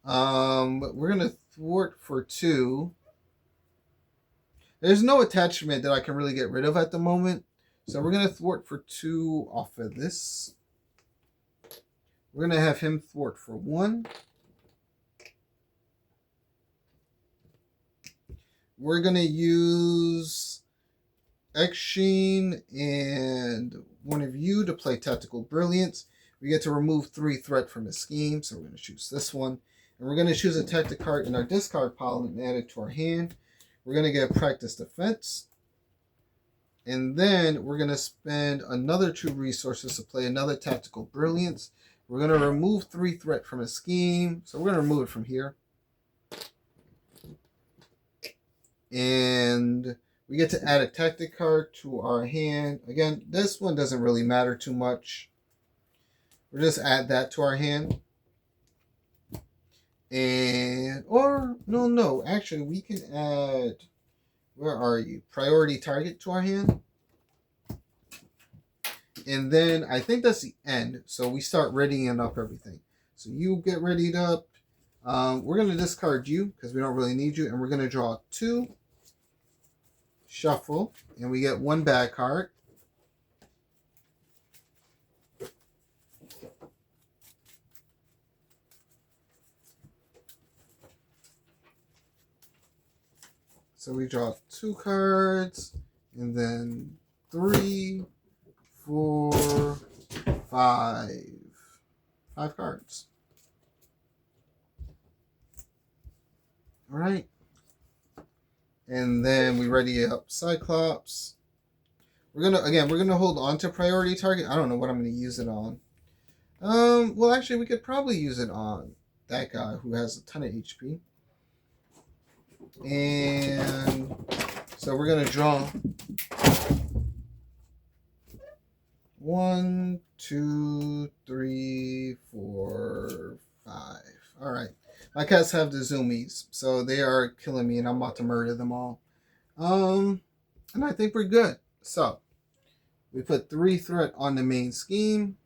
We're going to thwart for 2. There's no attachment that I can really get rid of at the moment. So we're going to thwart for 2 off of this. We're going to have him thwart for 1. We're going to use X-Sheen and one of you to play Tactical Brilliance. We get to remove 3 threat from his scheme. So we're going to choose this one. And we're going to choose a tactic card in our discard pile and add it to our hand. We're going to get Practice Defense. And then we're going to spend another 2 resources to play another Tactical Brilliance. We're going to remove 3 threat from a scheme. So we're going to remove it from here. And we get to add a tactic card to our hand. Again, this one doesn't really matter too much. We'll just add that to our hand. And, or, no. Actually, we can add, where are you? Priority target to our hand. And then I think that's the end. So we start readying up everything. So you get readied up. We're going to discard you because we don't really need you. And we're going to draw 2. Shuffle. And we get 1 bad card. So we draw 2 cards. And then 3, 4, 5. 5 cards. All right. And then we ready up Cyclops. We're gonna hold on to priority target. I don't know what I'm gonna use it on. Well, actually, we could probably use it on that guy who has a ton of HP. And so we're gonna draw 1, 2, 3, 4, 5. All right. My cats have the zoomies, so they are killing me, and I'm about to murder them all. And I think we're good. So we put 3 threat on the main scheme.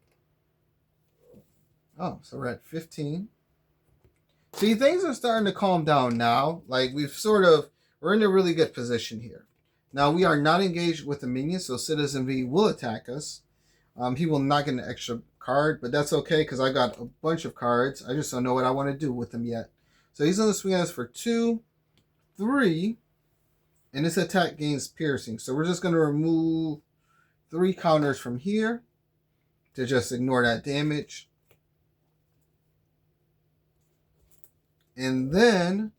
Oh, so we're at 15. See, things are starting to calm down now. Like we're in a really good position here. Now we are not engaged with the minion, so Citizen V will attack us. He will not get an extra card, but that's okay because I got a bunch of cards. I just don't know what I want to do with them yet. So he's going to swing at us for 2, 3, and this attack gains piercing. So we're just going to remove 3 counters from here to just ignore that damage. And then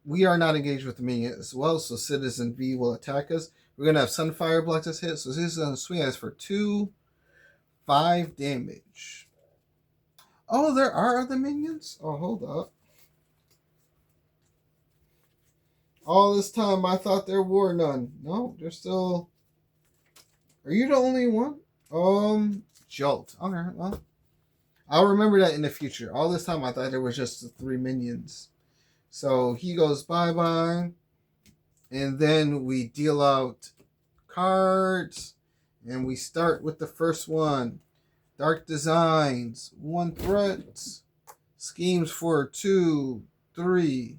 we are not engaged with the minion as well, so Citizen V will attack us. We're going to have Sunfire block this hit, so this is going to swing at us for 2, 5 damage. Oh, there are other minions? Oh, hold up. All this time I thought there were none. No, there's still... Are you the only one? Jolt. Okay, well. I'll remember that in the future. All this time I thought there was just the 3 minions. So he goes bye-bye. And then we deal out cards. And we start with the first one. Dark Designs. 1 threat. Schemes for 2, 3.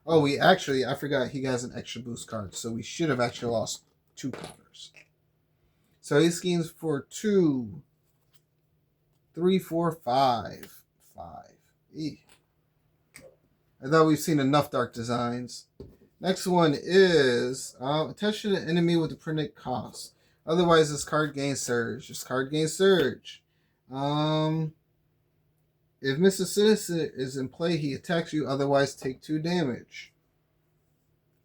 Oh, I forgot he has an extra boost card. So we should have actually lost 2 counters. So he schemes for 2, 3, 4, 5. 5. I thought we've seen enough Dark Designs. Next one is attach to the enemy with the printed cost. Otherwise, this card gains surge. This card gains surge. If Mr. Citizen is in play, he attacks you. Otherwise, take 2 damage.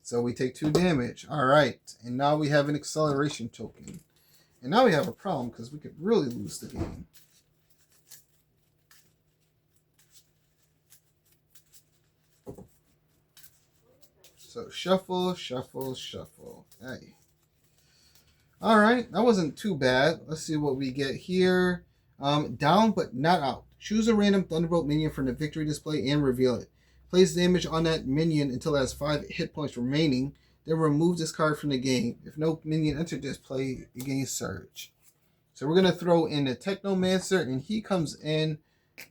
So we take 2 damage. All right. And now we have an acceleration token. And now we have a problem because we could really lose the game. So shuffle, shuffle, shuffle. Hey. All right. That wasn't too bad. Let's see what we get here. Down but not out. Choose a random Thunderbolt minion from the victory display and reveal it. Place damage on that minion until it has 5 hit points remaining. Then remove this card from the game. If no minion entered display, it gains surge. So we're going to throw in a Technomancer, and he comes in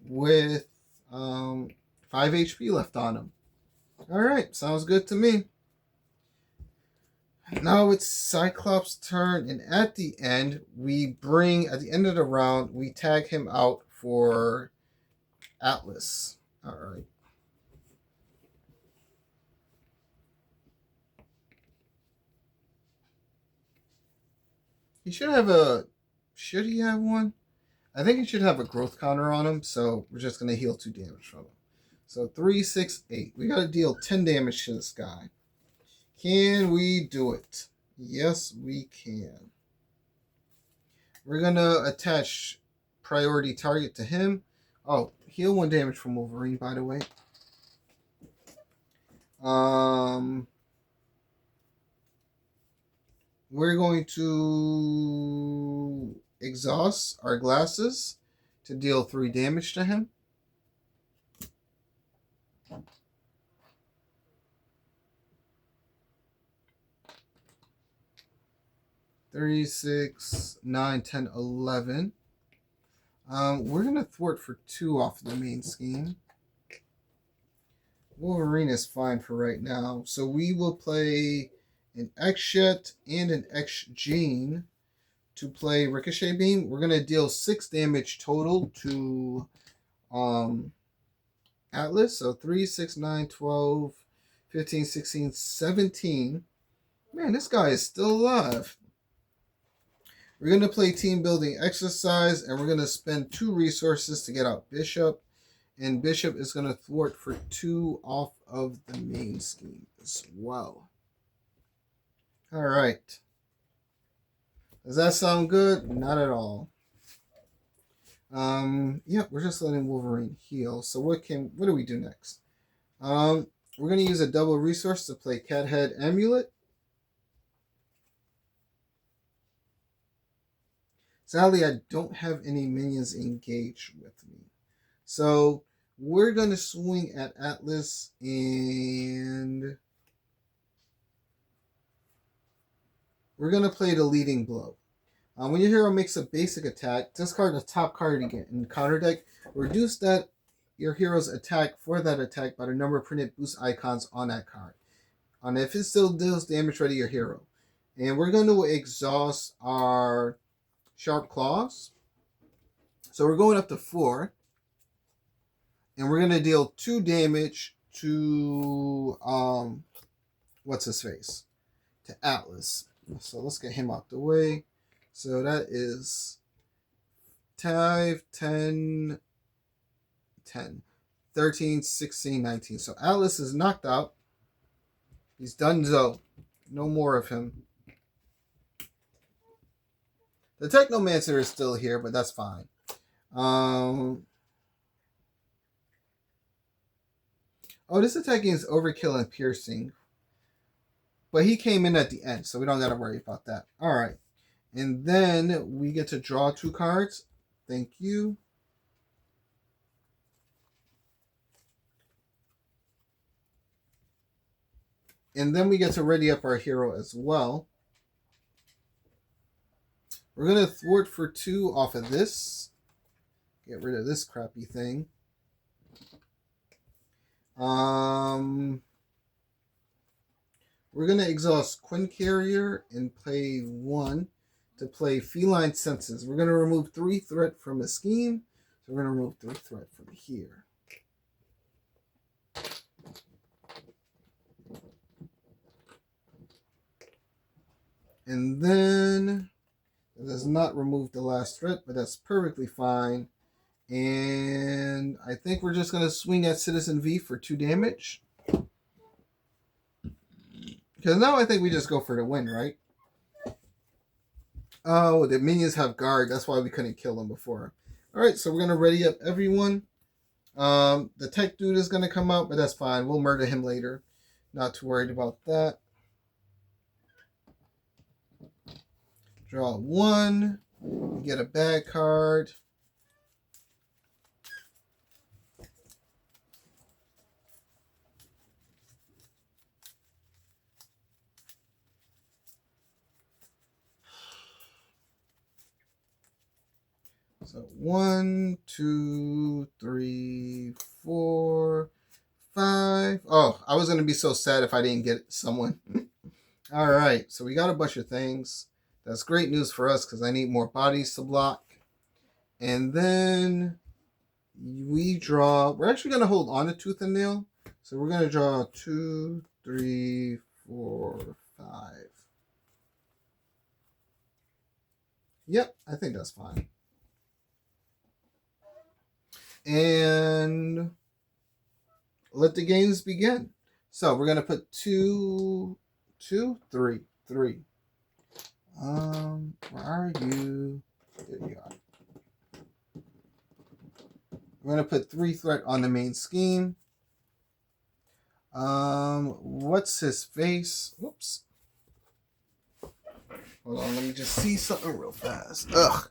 with 5 HP left on him. All right, sounds good to me. Now it's Cyclops' turn, and at the end of the round, we tag him out for Atlas. All right. Should he have one? I think he should have a growth counter on him, so we're just going to heal 2 damage from him. So 3, 6, 8. We got to deal 10 damage to this guy. Can we do it? Yes, we can. We're going to attach priority target to him. Oh, heal 1 damage from Wolverine, by the way. Um, we're going to exhaust our glasses to deal 3 damage to him. Three, 6, 9, 10, 11. We're going to thwart for 2 off the main scheme. Wolverine is fine for right now. So we will play an X-Shet and an X-Gene to play Ricochet Beam. We're going to deal 6 damage total to Atlas. So 3, 6, 9, 12, 15, 16, 17. Man, this guy is still alive. We're going to play team building exercise, and we're going to spend 2 resources to get out Bishop. And Bishop is going to thwart for 2 off of the main scheme as well. All right. Does that sound good? Not at all. Yeah, we're just letting Wolverine heal. So what do we do next? We're going to use a double resource to play Cathead Amulet. Sadly, I don't have any minions engaged with me. So we're going to swing at Atlas, and we're going to play the leading blow. When your hero makes a basic attack, discard the top card again in the counter deck. Reduce your hero's attack for that attack by the number of printed boost icons on that card. And if it still deals damage, ready your hero. And we're going to exhaust our Sharp Claws. So we're going up to 4. And we're going to deal 2 damage to, what's his face? To Atlas. So let's get him out the way. So that is 5, 10, 10, 13, 16, 19. So Atlas is knocked out. He's donezo. No more of him. The Technomancer is still here, but that's fine. Oh, this attacking is overkill and piercing. But he came in at the end, so we don't got to worry about that. All right. And then we get to draw 2 cards. Thank you. And then we get to ready up our hero as well. We're going to thwart for 2 off of this. Get rid of this crappy thing. We're going to exhaust Quinn Carrier and play 1 to play Feline Senses. We're going to remove 3 threat from the scheme. So we're going to remove 3 threat from here. And then it does not remove the last threat, but that's perfectly fine. And I think we're just going to swing at Citizen V for 2 damage. Because now I think we just go for the win, right? Oh, the minions have guard. That's why we couldn't kill them before. All right, so we're going to ready up everyone. The tech dude is going to come out, but that's fine. We'll murder him later. Not too worried about that. Draw 1. Get a bad card. So 1, 2, 3, 4, 5. Oh, I was going to be so sad if I didn't get someone. All right, so we got a bunch of things. That's great news for us because I need more bodies to block. And then we draw. We're actually going to hold on to Tooth and Nail. So we're going to draw 2, 3, 4, 5. Yep, I think that's fine. And let the games begin. So we're going to put 2, 3. Where are you? There you are. We're going to put 3 threat on the main scheme. What's his face? Whoops. Hold on, let me just see something real fast. Ugh.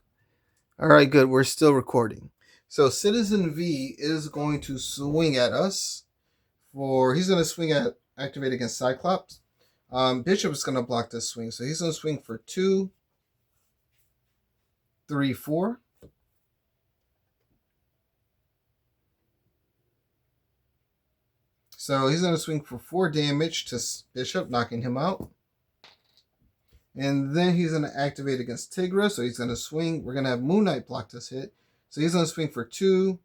All right, good. We're still recording. So Citizen V is going to swing at us he's going to swing at activate against Cyclops. Bishop is going to block this swing, so he's going to swing for 2, 3, 4. So he's going to swing for 4 damage to Bishop, knocking him out. And then he's going to activate against Tigra, so he's going to swing. We're going to have Moon Knight block this hit. So he's going to swing for 2,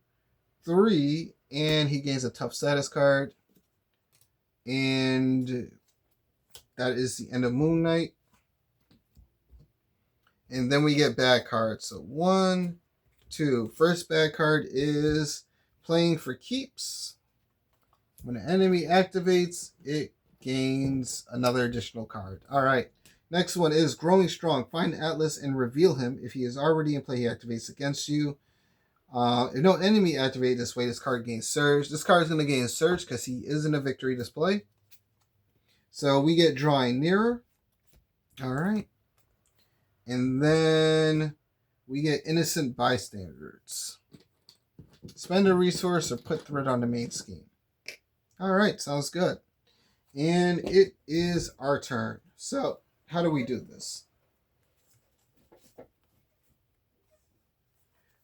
3, and he gains a tough status card. And that is the end of Moon Knight. And then we get bad cards. So 1, 2. First bad card is playing for keeps. When an enemy activates, it gains another additional card. All right. Next one is Growing Strong. Find Atlas and reveal him. If he is already in play, he activates against you. If no enemy activate this way, this card gains Surge. This card is going to gain Surge because he is in a victory display. So we get Drawing Nearer. All right. And then we get Innocent Bystanders. Spend a resource or put threat on the main scheme. All right, sounds good. And it is our turn. So, how do we do this?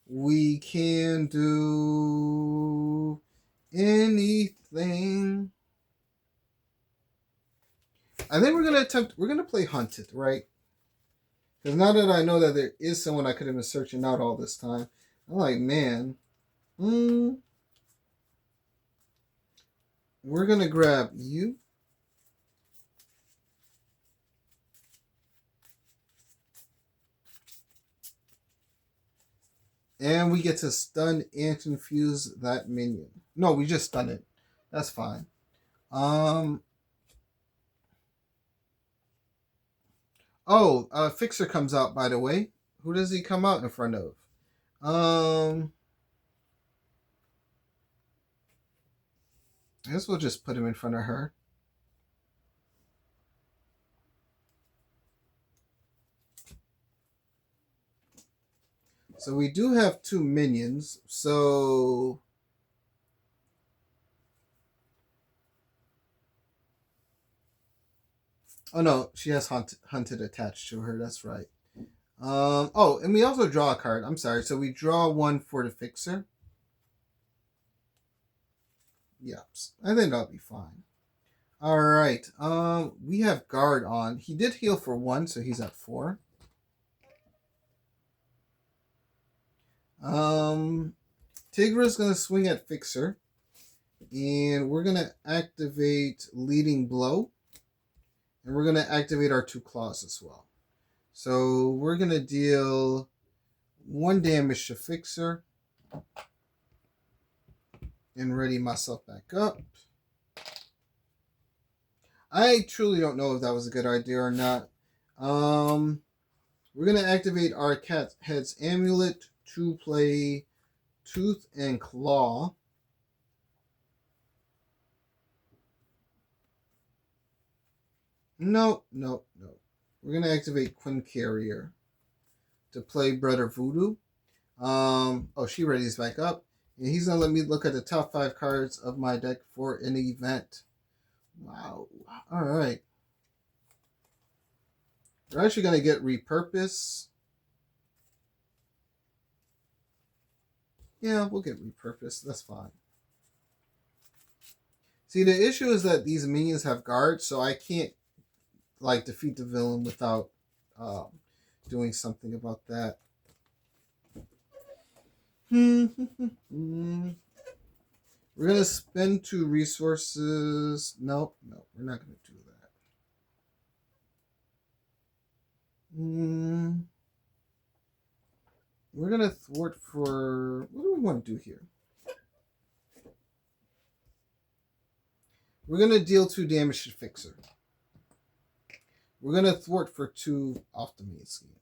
We can do anything. I think we're going to play Hunted, right? Because now that I know that there is someone I could have been searching out all this time, I'm like, man, we're going to grab you. And we get to stun and confuse that minion. No, we just stun it. That's fine. Fixer comes out, by the way. Who does he come out in front of? I guess we'll just put him in front of her. So we do have 2 minions. So oh no, she has hunted attached to her. That's right. And we also draw a card. I'm sorry. So we draw 1 for the Fixer. Yep. I think that'll be fine. All right. We have Guard on. He did heal for 1, so he's at 4. Tigra's gonna swing at Fixer, and we're gonna activate Leading Blow, and we're gonna activate our 2 claws as well. So we're gonna deal 1 damage to Fixer, and ready myself back up. I truly don't know if that was a good idea or not. We're gonna activate our Cat Head's Amulet to play Tooth and Claw. No. We're gonna activate Quinn Carrier to play Brother Voodoo. She readies back up. And he's gonna let me look at the top 5 cards of my deck for an event. Wow. Alright. We're actually gonna get Repurpose. Yeah, we'll get Repurpose. That's fine. See, the issue is that these minions have guards, so I can't defeat the villain without doing something about that. We're gonna spend 2 resources. No, we're not gonna do that. We're gonna thwart for. What do we want to do here? We're gonna deal 2 damage to Fixer. We're gonna thwart for 2 off the main scheme.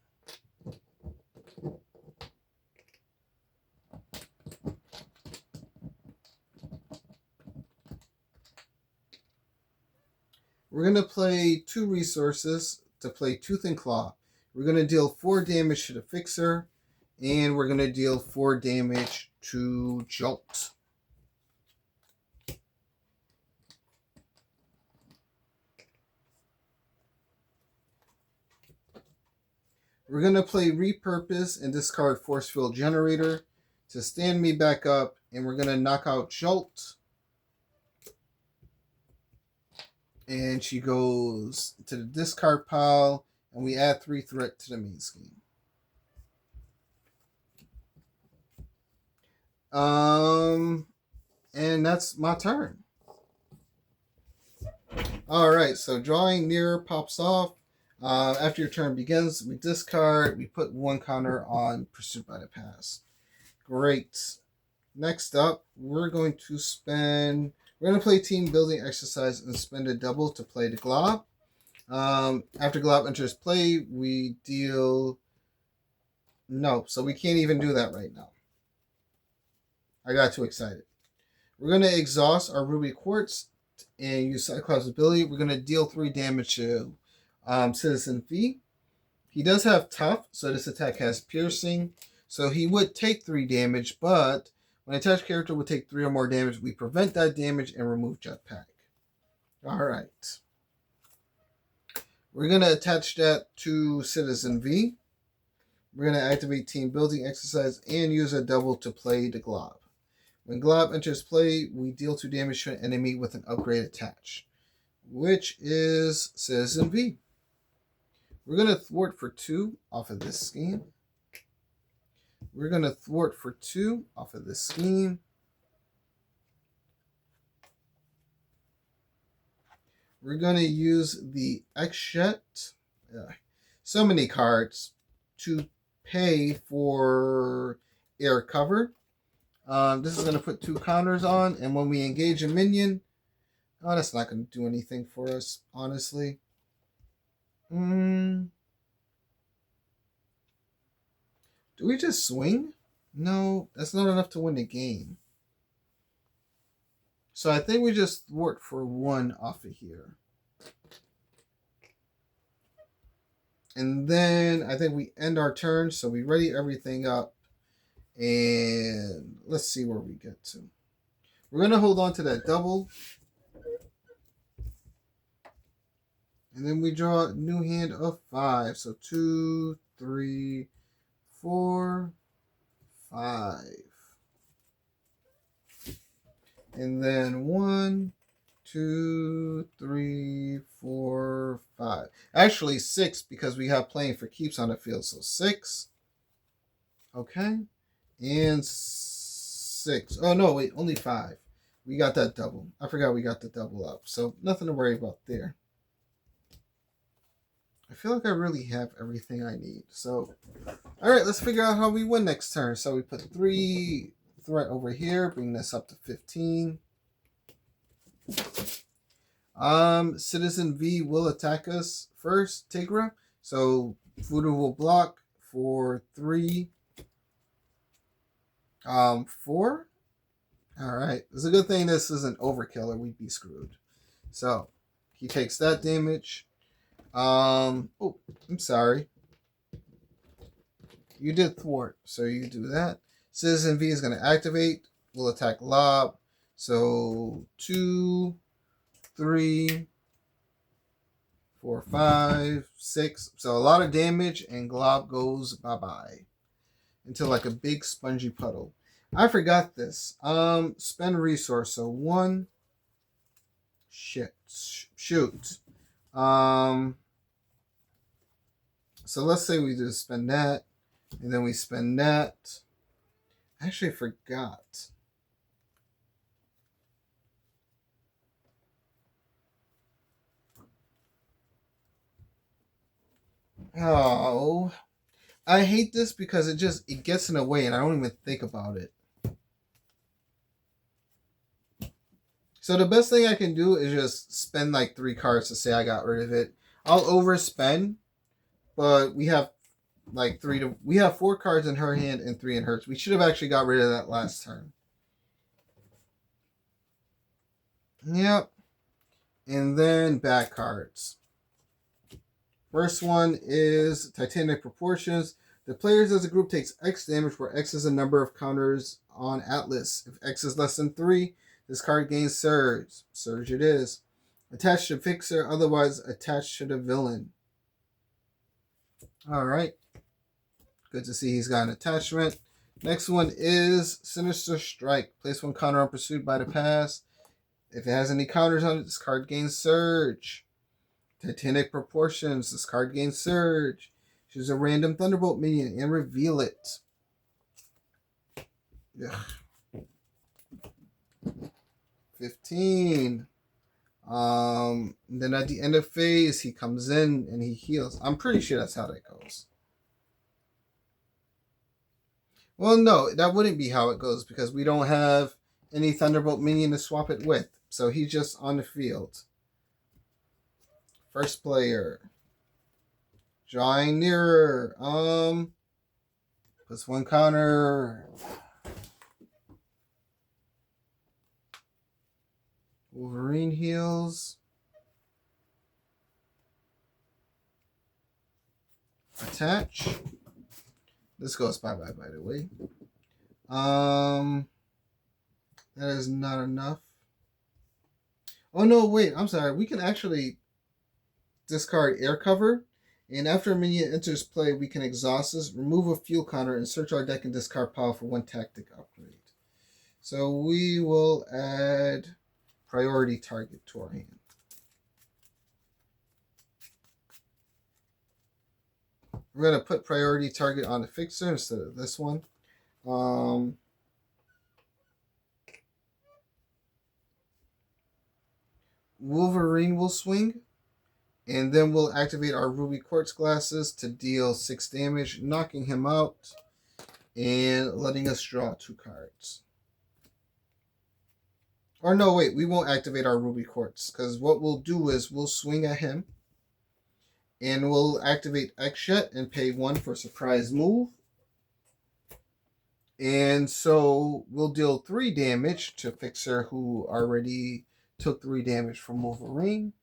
We're going to play 2 resources to play Tooth and Claw. We're going to deal 4 damage to the Fixer, and we're going to deal 4 damage to Jolt. We're going to play Repurpose and discard Force Field Generator to stand me back up, and we're going to knock out Jolt. And she goes to the discard pile, and we add 3 threat to the main scheme. And that's my turn. Alright, so drawing near pops off. After your turn begins, we discard. We put 1 counter on Pursuit by the Past. Great. Next up, we're going to play team building exercise and spend a double to play the Glob. After Glob enters play, we deal... No, so we can't even do that right now. I got too excited. We're going to exhaust our Ruby Quartz and use Cyclops' ability. We're going to deal 3 damage to Citizen V. He does have Tough, so this attack has Piercing. So he would take 3 damage, but when an attached character would take 3 or more damage, we prevent that damage and remove Jetpack. Alright. We're going to attach that to Citizen V. We're going to activate Team Building Exercise and use a double to play the Glob. When Glob enters play, we deal 2 damage to an enemy with an upgrade attached, which is Citizen V. We're going to thwart for 2 off of this scheme. We're going to thwart for 2 off of this scheme. We're going to use the X-Jet, so many cards, to pay for air cover. This is going to put 2 counters on, and when we engage a minion, that's not going to do anything for us, honestly. Do we just swing? No, that's not enough to win the game. So I think we just thwart for 1 off of here. And then I think we end our turn, so we ready everything up. And let's see where we get to. We're going to hold on to that double. And then we draw a new hand of 5. So 2, 3, 4, 5. And then 1, 2, 3, 4, 5. Actually 6 because we have playing for keeps on the field. So 6. Okay. And 6. Oh, no, wait. Only 5. We got that double. I forgot we got the double up. So nothing to worry about there. I feel like I really have everything I need. So, all right, let's figure out how we win next turn. So we put 3 threat over here, bring this up to 15. Citizen V will attack us first, Tigra. So Voodoo will block for 3. 4. All right. It's a good thing this isn't overkill or we'd be screwed. So he takes that damage. Oh, I'm sorry. You did thwart, so you do that. Citizen V is going to activate. We'll attack Lob. So 2, 3, 4, 5, 6. So a lot of damage, and Glob goes bye-bye. Into like a big spongy puddle. I forgot this. Spend resource. So 1. Shoot. So let's say we just spend that, and then we spend that. I actually forgot. Oh, I hate this because it gets in the way and I don't even think about it. So the best thing I can do is just spend like 3 cards to say I got rid of it. I'll overspend, but we have like 4 cards in her hand and 3 in hers. We should have actually got rid of that last turn. Yep. And then bad cards. First one is Titanic Proportions. The players as a group takes X damage, where X is the number of counters on Atlas. If X is less than 3, this card gains Surge. Surge it is. Attached to Fixer, otherwise attached to the villain. Alright. Good to see he's got an attachment. Next one is Sinister Strike. Place one counter on Pursued by the Pass. If it has any counters on it, this card gains Surge. Titanic Proportions. This card gains Surge. Choose a random Thunderbolt minion and reveal it. Ugh. 15. Then at the end of phase, he comes in and he heals. I'm pretty sure that's how that goes. Well, no, that wouldn't be how it goes because we don't have any Thunderbolt minion to swap it with. So he's just on the field. First player. Drawing nearer. Plus one counter. Wolverine heals. Attach. This goes bye-bye, by the way. That is not enough. Oh, no, wait. I'm sorry. We can actually discard Air Cover. And after a minion enters play, we can exhaust this, remove a fuel counter, and search our deck and discard pile for one tactic upgrade. So we will add Priority Target to our hand. We're going to put Priority Target on the Fixer instead of this one. Wolverine will swing. And then we'll activate our Ruby Quartz Glasses to deal 6 damage, knocking him out and letting us draw 2 cards. Or no, wait, we won't activate our Ruby Quartz because what we'll do is we'll swing at him and we'll activate X-Jet and pay 1 for surprise move. And so we'll deal 3 damage to Fixer, who already took 3 damage from Wolverine,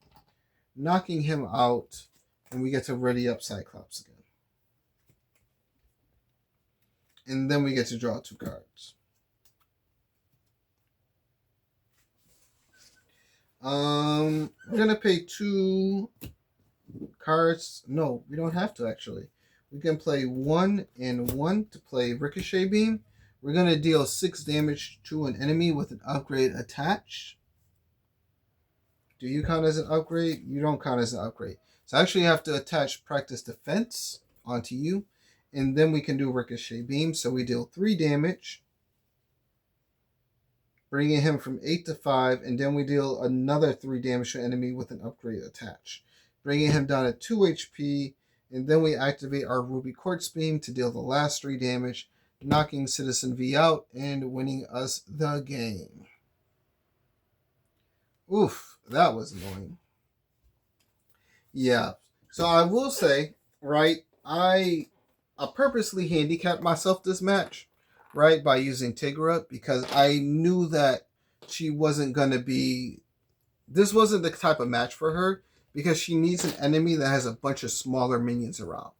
knocking him out, and we get to ready up Cyclops again. And then we get to draw 2 cards. We're going to pay 2 cards. No, we don't have to, actually. We can play 1 and 1 to play Ricochet Beam. We're going to deal 6 damage to an enemy with an upgrade attached. Do you count as an upgrade? You don't count as an upgrade. So I actually have to attach Practice Defense onto you. And then we can do Ricochet Beam. So we deal 3 damage, bringing him from 8 to 5. And then we deal another 3 damage to an enemy with an upgrade attached, bringing him down to 2 HP. And then we activate our Ruby Quartz Beam to deal the last 3 damage, knocking Citizen V out and winning us the game. Oof, that was annoying. Yeah, so I will say, right, I purposely handicapped myself this match, right, by using Tigra, because I knew that she wasn't going to be, this wasn't the type of match for her, because she needs an enemy that has a bunch of smaller minions around.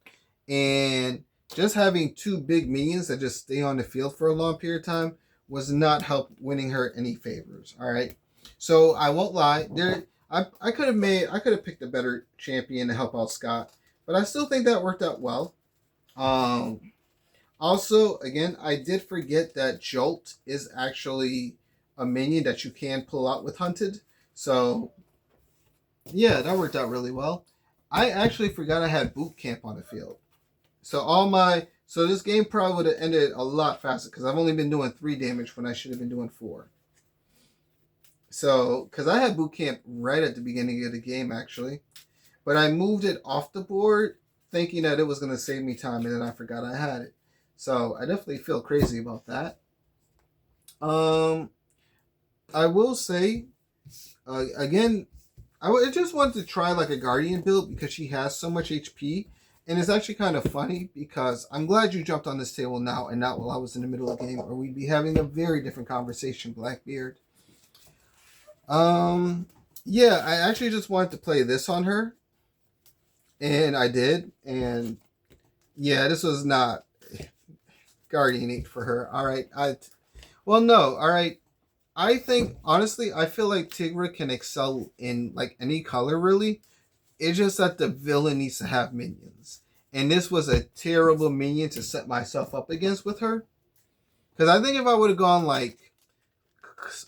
And just having 2 big minions that just stay on the field for a long period of time was not help winning her any favors, all right? So I won't lie, I could have picked a better champion to help out Scott, but I still think that worked out well. Also, again, I did forget that Jolt is actually a minion that you can pull out with Hunted. So yeah, that worked out really well. I actually forgot I had Boot Camp on the field. So this game probably would have ended a lot faster because I've only been doing 3 damage when I should have been doing 4. So, because I had Boot Camp right at the beginning of the game, actually. But I moved it off the board thinking that it was going to save me time, and then I forgot I had it. So, I definitely feel crazy about that. I will say, again, I just wanted to try like a Guardian build because she has so much HP. And it's actually kind of funny because I'm glad you jumped on this table now and not while I was in the middle of the game, or we'd be having a very different conversation, Blackbeard. Yeah, I actually just wanted to play this on her, and I did. And yeah, this was not guardianing for her. All right, well, no, all right. I think honestly, I feel like Tigra can excel in like any color really. It's just that the villain needs to have minions. And this was a terrible minion to set myself up against with her. Because I think if I would have gone like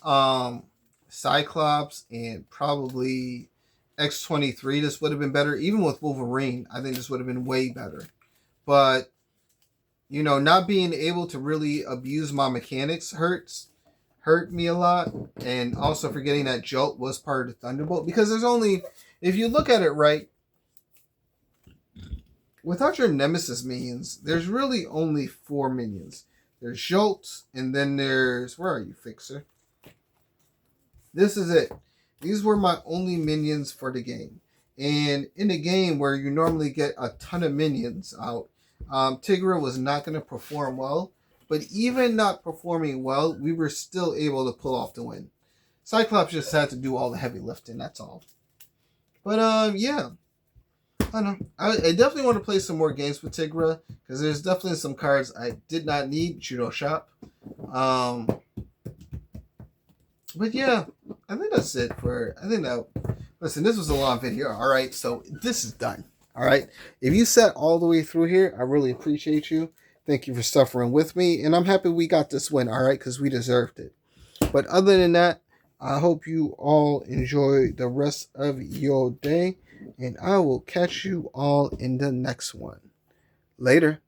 um Cyclops and probably X-23, this would have been better. Even with Wolverine, I think this would have been way better. But not being able to really abuse my mechanics hurt me a lot. And also forgetting that Jolt was part of the Thunderbolt. Because there's only, if you look at it right, without your Nemesis minions, there's really only 4 minions. There's Jolt, and then there's, where are you, Fixer? This is it. These were my only minions for the game. And in a game where you normally get a ton of minions out, Tigra was not going to perform well. But even not performing well, we were still able to pull off the win. Cyclops just had to do all the heavy lifting, that's all. But yeah. I don't know. I definitely want to play some more games with Tigra because there's definitely some cards I did not need. Judo Shop. But yeah, I think that's it for. I think that. Listen, this was a long video. All right, so this is done. All right, if you sat all the way through here, I really appreciate you. Thank you for suffering with me, and I'm happy we got this win. All right, because we deserved it. But other than that, I hope you all enjoy the rest of your day. And I will catch you all in the next one. Later.